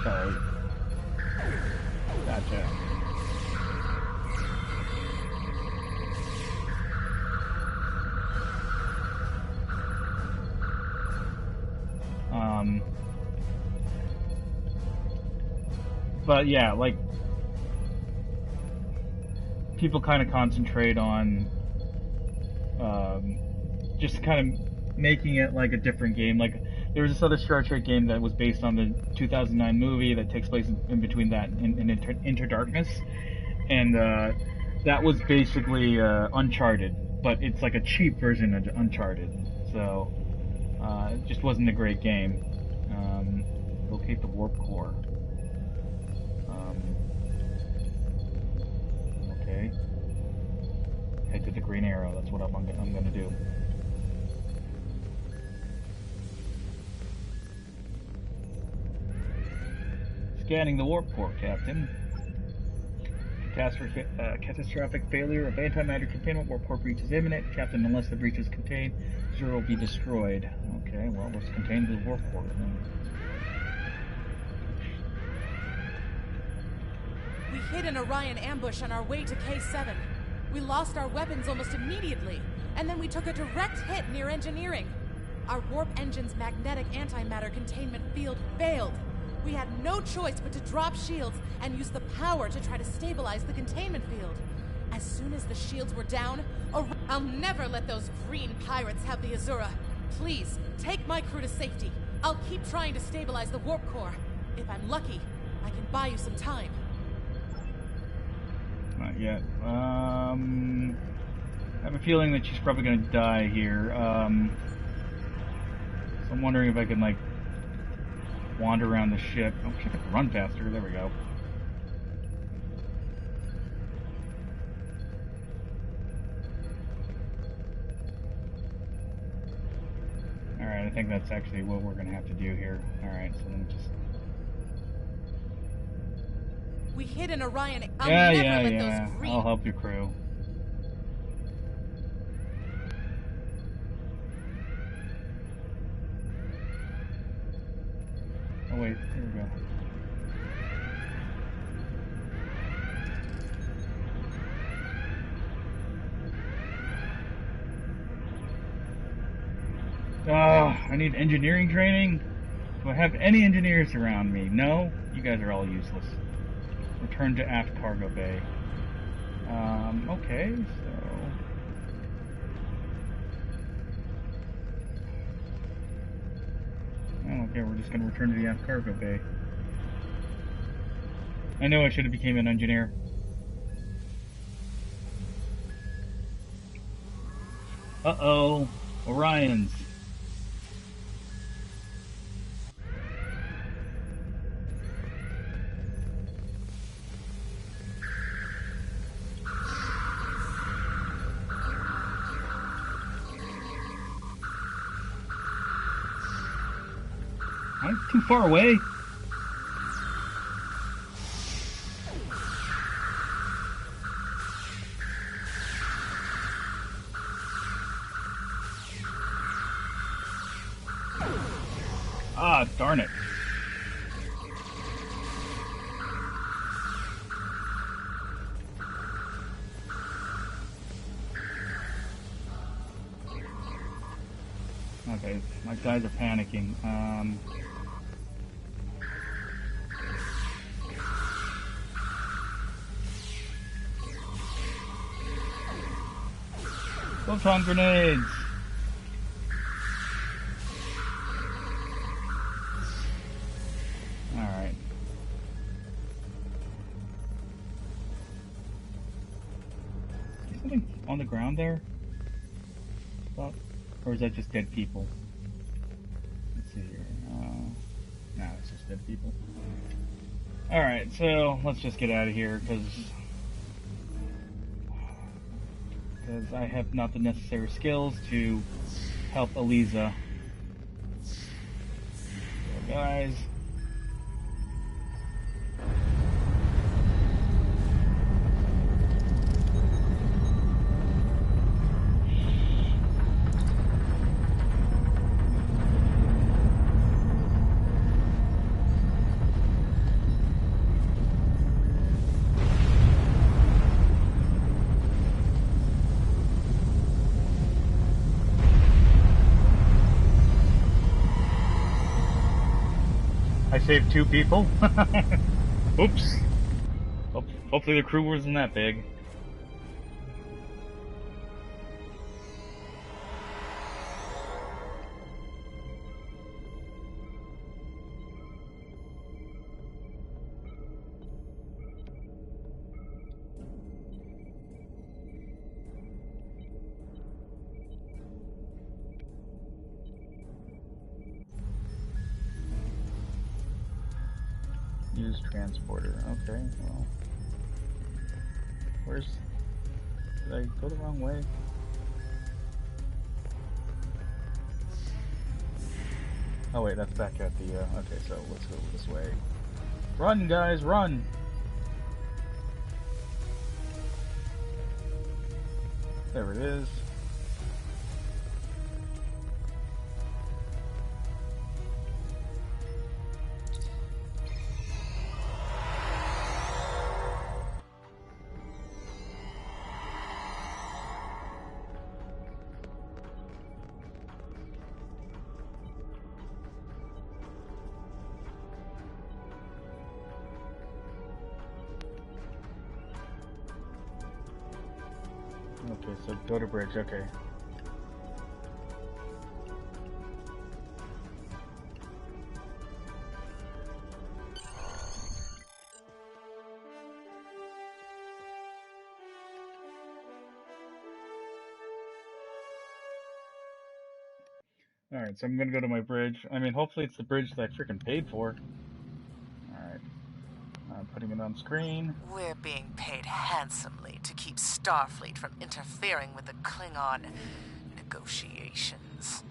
sorry. Gotcha. But yeah, people kind of concentrate on just kind of making it like a different game. Like there was this other Star Trek game that was based on the 2009 movie that takes place in between that and Into Darkness, and that was basically Uncharted, but it's like a cheap version of Uncharted. So, it just wasn't a great game. Locate the warp core. Okay. Head to the green arrow. That's what I'm gonna do. Scanning the warp core, Captain. Catastrophic failure of antimatter containment. Warp core breach is imminent. Captain, unless the breach is contained, AZURA will be destroyed. Okay, well, let's contain the warp core then. We hid an Orion ambush on our way to K7. We lost our weapons almost immediately, and then we took a direct hit near engineering. Our warp engine's magnetic antimatter containment field failed. We had no choice but to drop shields and use the power to try to stabilize the containment field. As soon as the shields were down, I'll never let those green pirates have the AZURA. Please, take my crew to safety. I'll keep trying to stabilize the warp core. If I'm lucky, I can buy you some time. Not yet. I have a feeling that she's probably gonna die here. So I'm wondering if I can, like, wander around the ship. Oh, I can run faster. There we go. Alright, I think that's actually what we're gonna have to do here. Alright, so let me just... We hid an Orion. Yeah. I'll help your crew. Oh wait, here we go. Oh, I need engineering training? Do I have any engineers around me? No? You guys are all useless. Return to aft cargo bay. Okay, so... Oh, okay, we're just gonna return to the aft cargo bay. I know I should have became an engineer. Uh-oh, Orions. I'm too far away. Ah, darn it. Okay, my guys are panicking. Photon grenades! Alright. Is something on the ground there? Or is that just dead people? Let's see here. No, it's just dead people. Alright, so let's just get out of here, because I have not the necessary skills to help Eliza. So guys. I saved 2 people. Oops. Hopefully the crew wasn't that big. Use transporter. Okay, well. Where's... Did I go the wrong way? Oh wait, that's back at the, okay, so let's go this way. Run, guys, run! There it is. Okay, so go to bridge, okay. Alright, so I'm gonna go to my bridge. I mean, hopefully it's the bridge that I freaking paid for. Alright. I'm putting it on screen. We're being paid handsomely to keep Starfleet from interfering with the Klingon negotiations.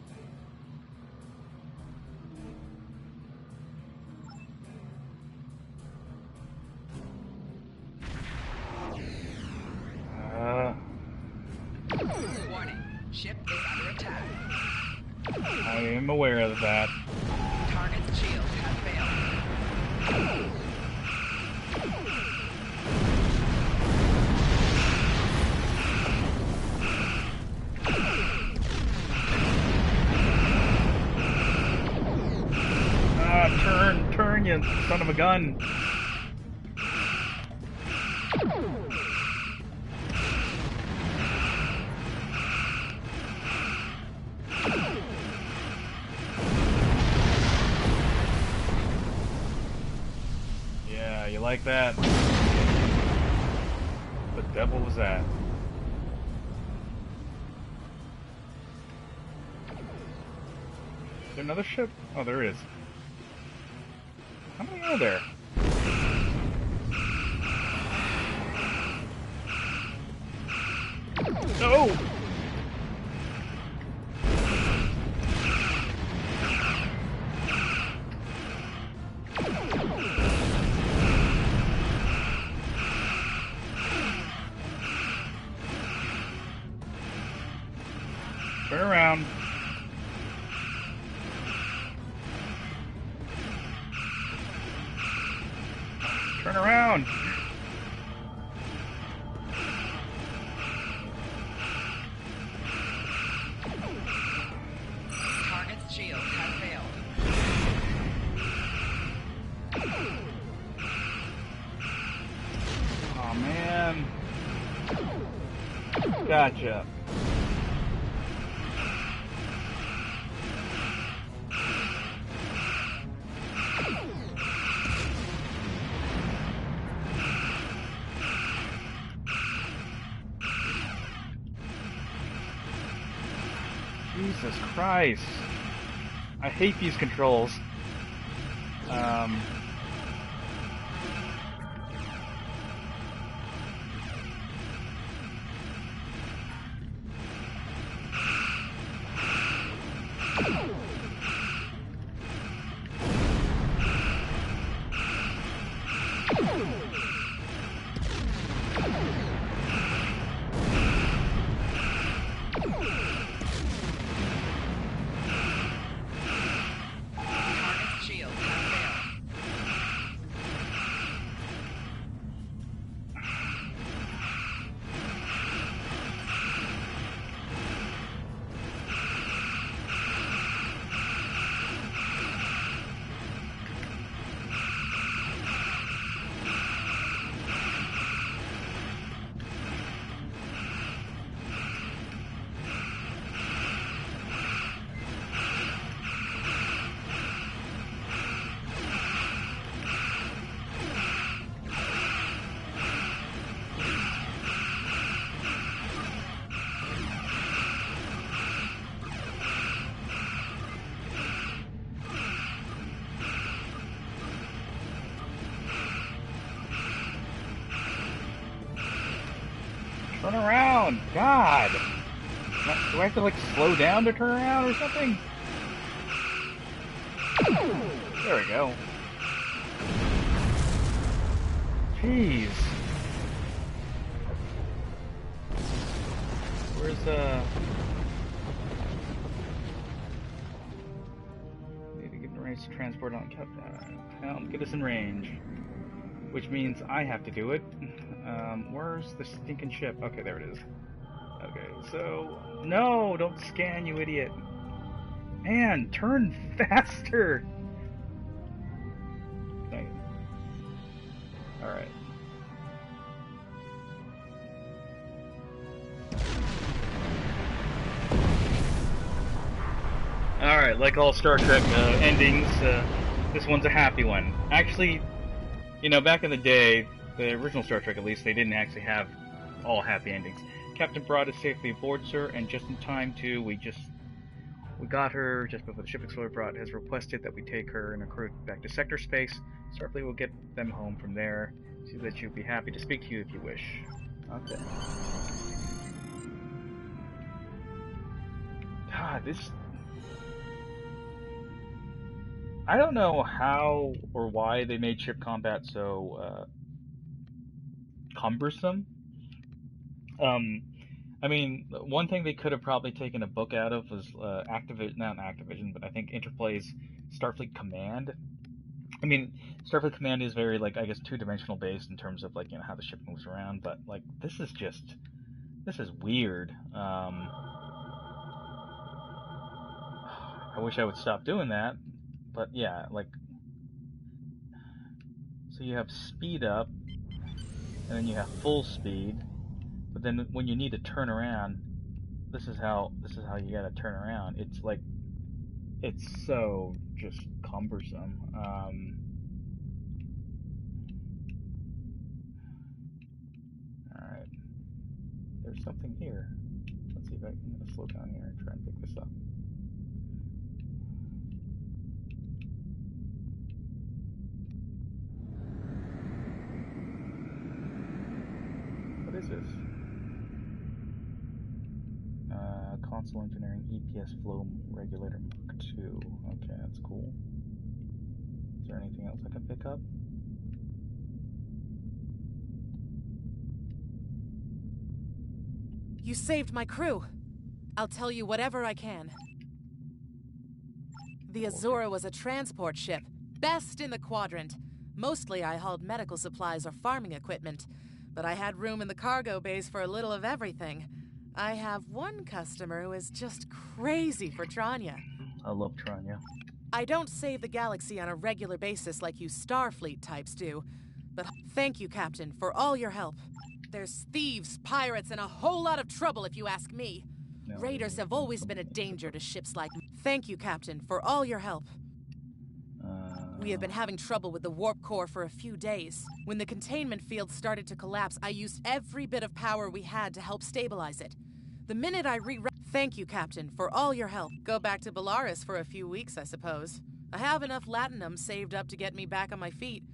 Warning. Ship is under attack. I am aware of that. Target's shield has failed. Turn, you son of a gun. Yeah, you like that? The devil was that? Is there another ship? Oh, there is. How many are there? No! Turn around. Turn around! Target's shield has failed. Oh man. Gotcha. Jesus Christ. I hate these controls. Target's shield has failed. Turn around! God! Do I have to, like, slow down to turn around or something? There we go. Jeez. Where's, need to get the range to transport on get us in range. Which means I have to do it. Where's the stinking ship? Okay, there it is. Okay, so... No! Don't scan, you idiot! Man, turn faster! Dang it. Alright. Alright, like all Star Trek endings, this one's a happy one. Actually, you know, back in the day, the original Star Trek at least, they didn't actually have all happy endings. Captain brought us safely aboard, sir, and just in time too. We got her just before the ship explorer brought has requested that we take her and her crew back to sector space. Starfleet will get them home from there. See that you'll be happy to speak to you if you wish. Okay. God, this... I don't know how or why they made ship combat so cumbersome. I mean, one thing they could have probably taken a book out of was not Activision, but I think Interplay's Starfleet Command. I mean, Starfleet Command is very, like, I guess, two-dimensional based in terms of, like, you know, how the ship moves around, but, like, this is weird. I wish I would stop doing that, but yeah, like, so you have speed up, and then you have full speed. But then when you need to turn around, this is how you gotta turn around. It's like, it's so just cumbersome. Alright. There's something here. Let's see if I can slow down here and try and pick this up. What is this? Console Engineering EPS Flow Regulator Mark II. Okay, that's cool. Is there anything else I can pick up? You saved my crew. I'll tell you whatever I can. The AZURA was a transport ship, best in the quadrant. Mostly I hauled medical supplies or farming equipment, but I had room in the cargo bays for a little of everything. I have one customer who is just crazy for Tranya. I love Tranya. I don't save the galaxy on a regular basis like you Starfleet types do, but thank you, Captain, for all your help. There's thieves, pirates, and a whole lot of trouble if you ask me. No, Raiders have always been a danger to ships like me. Thank you, Captain, for all your help. We have been having trouble with the warp core for a few days. When the containment field started to collapse, I used every bit of power we had to help stabilize it. The minute I Thank you, Captain, for all your help. Go back to Belarus for a few weeks, I suppose. I have enough latinum saved up to get me back on my feet.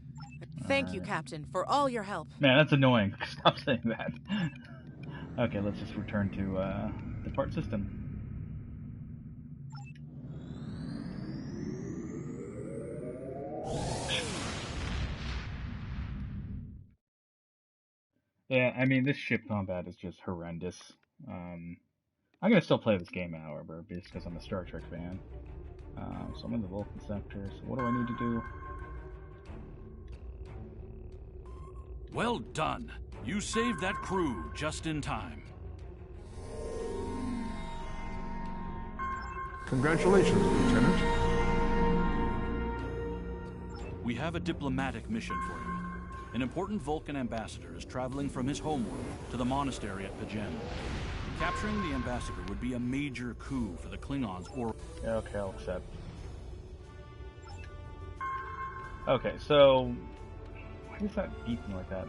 Thank you, Captain, for all your help. Man, that's annoying. Stop saying that. Okay, let's just return to depart system. Yeah, I mean, this ship combat is just horrendous. I'm gonna still play this game, however, just because I'm a Star Trek fan. So I'm in the Vulcan sector, so what do I need to do? Well done. You saved that crew just in time. Congratulations, Lieutenant. We have a diplomatic mission for you. An important Vulcan ambassador is traveling from his homeworld to the monastery at Pagen. Capturing the ambassador would be a major coup for the Klingons or... Yeah, okay, I'll accept. Okay, so... Why is that beeping like that?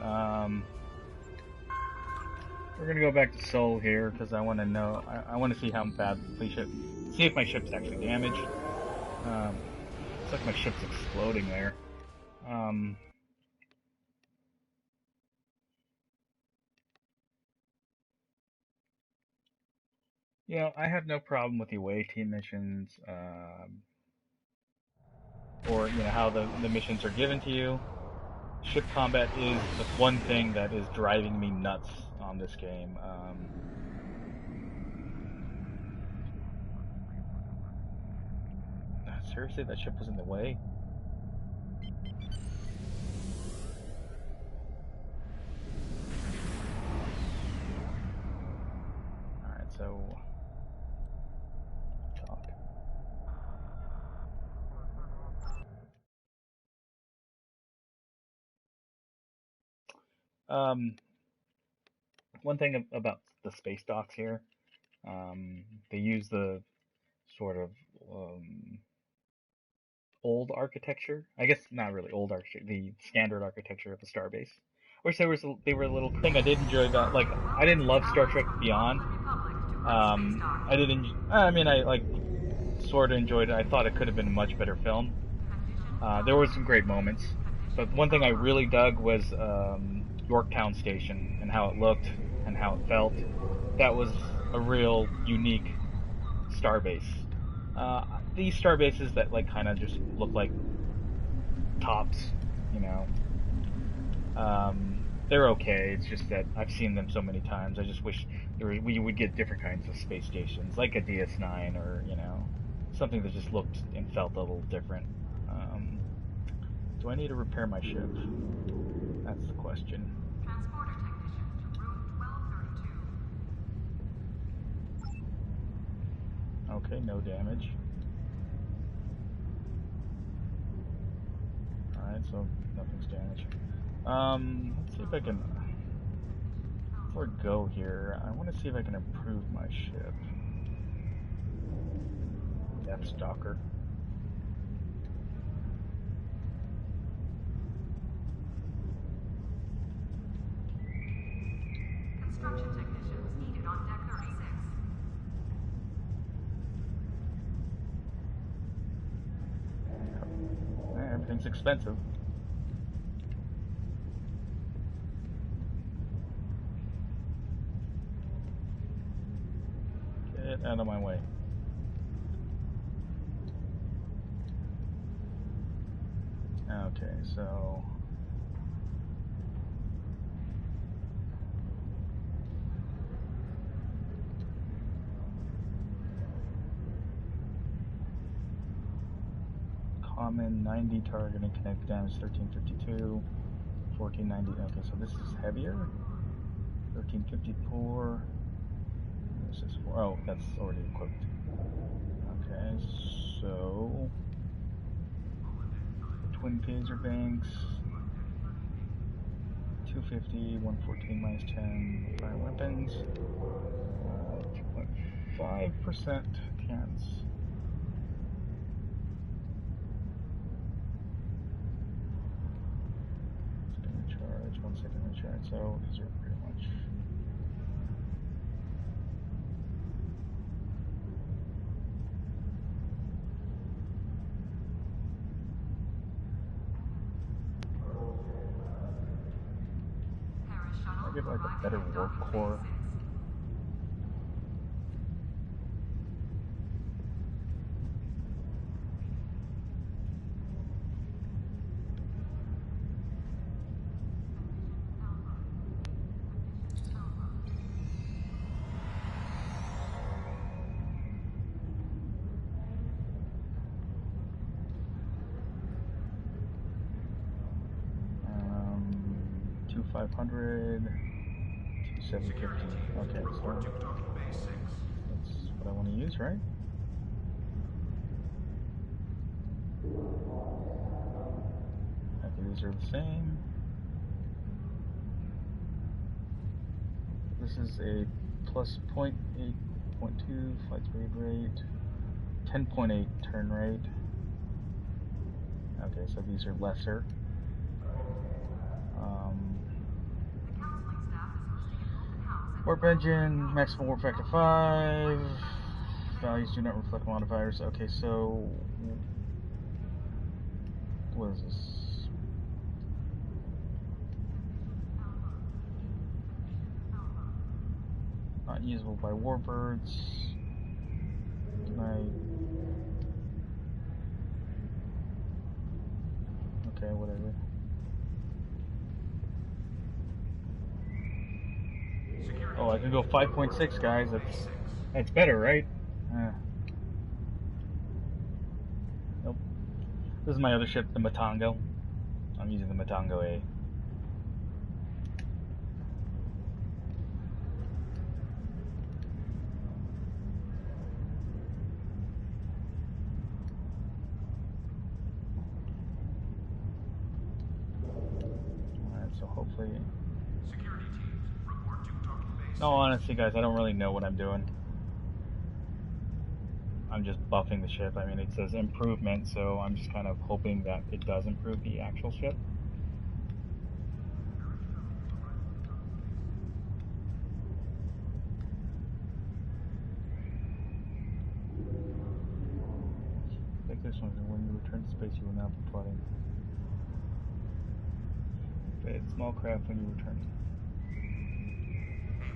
We're gonna go back to Sol here, because I want to know... I want to see how bad the ship... See if my ship's actually damaged. Looks like my ship's exploding there. You know, I have no problem with the away team missions, or you know how the missions are given to you. Ship combat is the one thing that is driving me nuts on this game. Seriously, that ship was in the way? Alright, so... talk. One thing about the space docks here, they use the sort of old architecture. I guess not really old architecture, the standard architecture of the starbase. Which they were a little thing I did enjoy about. Like, I didn't love Star Trek Beyond. I didn't. I mean, I like sort of enjoyed it. I thought it could have been a much better film. There were some great moments, but one thing I really dug was Yorktown Station and how it looked and how it felt. That was a real unique starbase. These starbases that like kind of just look like tops, you know, they're okay. It's just that I've seen them so many times. I just wish we would get different kinds of space stations, like a DS9 or, you know, something that just looked and felt a little different. Do I need to repair my ship? That's the question. Transporter technician to room 1232. Okay, no damage. Alright, so nothing's damaged. Let's see if I can... Before I go here, I want to see if I can improve my ship. Death Stalker. Construction technicians needed on deck 36. Everything's expensive. Get out of my way. Okay, so... Common 90 targeting kinetic damage 1352, 1490. Okay, so this is heavier. 1354. This is oh, that's already equipped. Okay, so twin taser banks. 250, 114 minus 10 fire weapons. 2.5% cans. Recharge, 1 second recharge. So these are pretty much. I'll get like a better warp core. Two 500, 2 750. Okay, so that's what I want to use, right? Okay, these are the same. This is a plus 0.8.2 flight speed rate, 10.8 turn rate. Okay, so these are lesser. Warp engine, maximum warp factor 5. Values do not reflect modifiers. Okay, so what is this? Not usable by warbirds. Okay, whatever. Oh, I can go 5.6, guys. That's better, right? Nope. This is my other ship, the Matango. I'm using the Matango A. Alright, so hopefully... Security teams, report to docking base. No, honestly, guys, I don't really know what I'm doing. I'm just buffing the ship. I mean, it says improvement, so I'm just kind of hoping that it does improve the actual ship. I think this one, when you return to space, you will now be flooding. Okay, small craft when you return.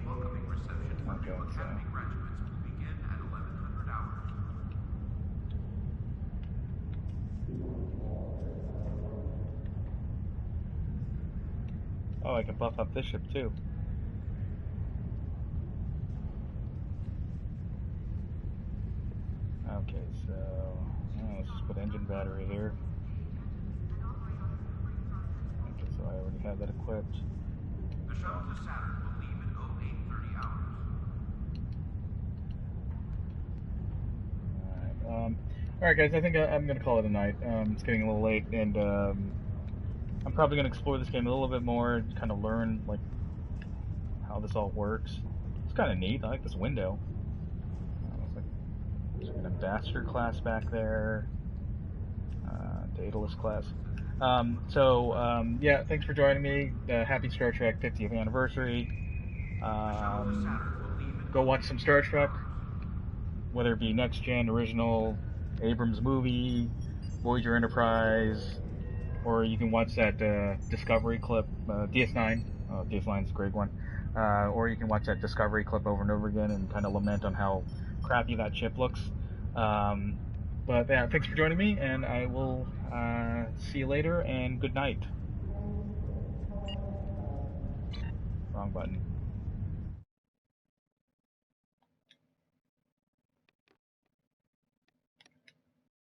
A welcoming reception for Okay, new so... academy graduates will begin at 1100 hours. Oh, I can buff up this ship too. Okay, so let's just put engine battery here. Okay, so I already have that equipped. The shuttle to Saturn will leave in 0830 hours. Alright guys, I think I'm gonna call it a night. It's getting a little late, and I'm probably gonna explore this game a little bit more, kind of learn like how this all works. It's kind of neat. I like this window. There's an ambassador class back there. Daedalus class. Yeah, thanks for joining me. Happy Star Trek 50th anniversary. Go watch some Star Trek, whether it be Next Gen, original, Abrams movie, Voyager Enterprise, or you can watch that Discovery clip, DS9. DS9's a great one. Or you can watch that Discovery clip over and over again and kind of lament on how crappy that ship looks. But yeah, thanks for joining me, and I will see you later, and good night. Wrong button.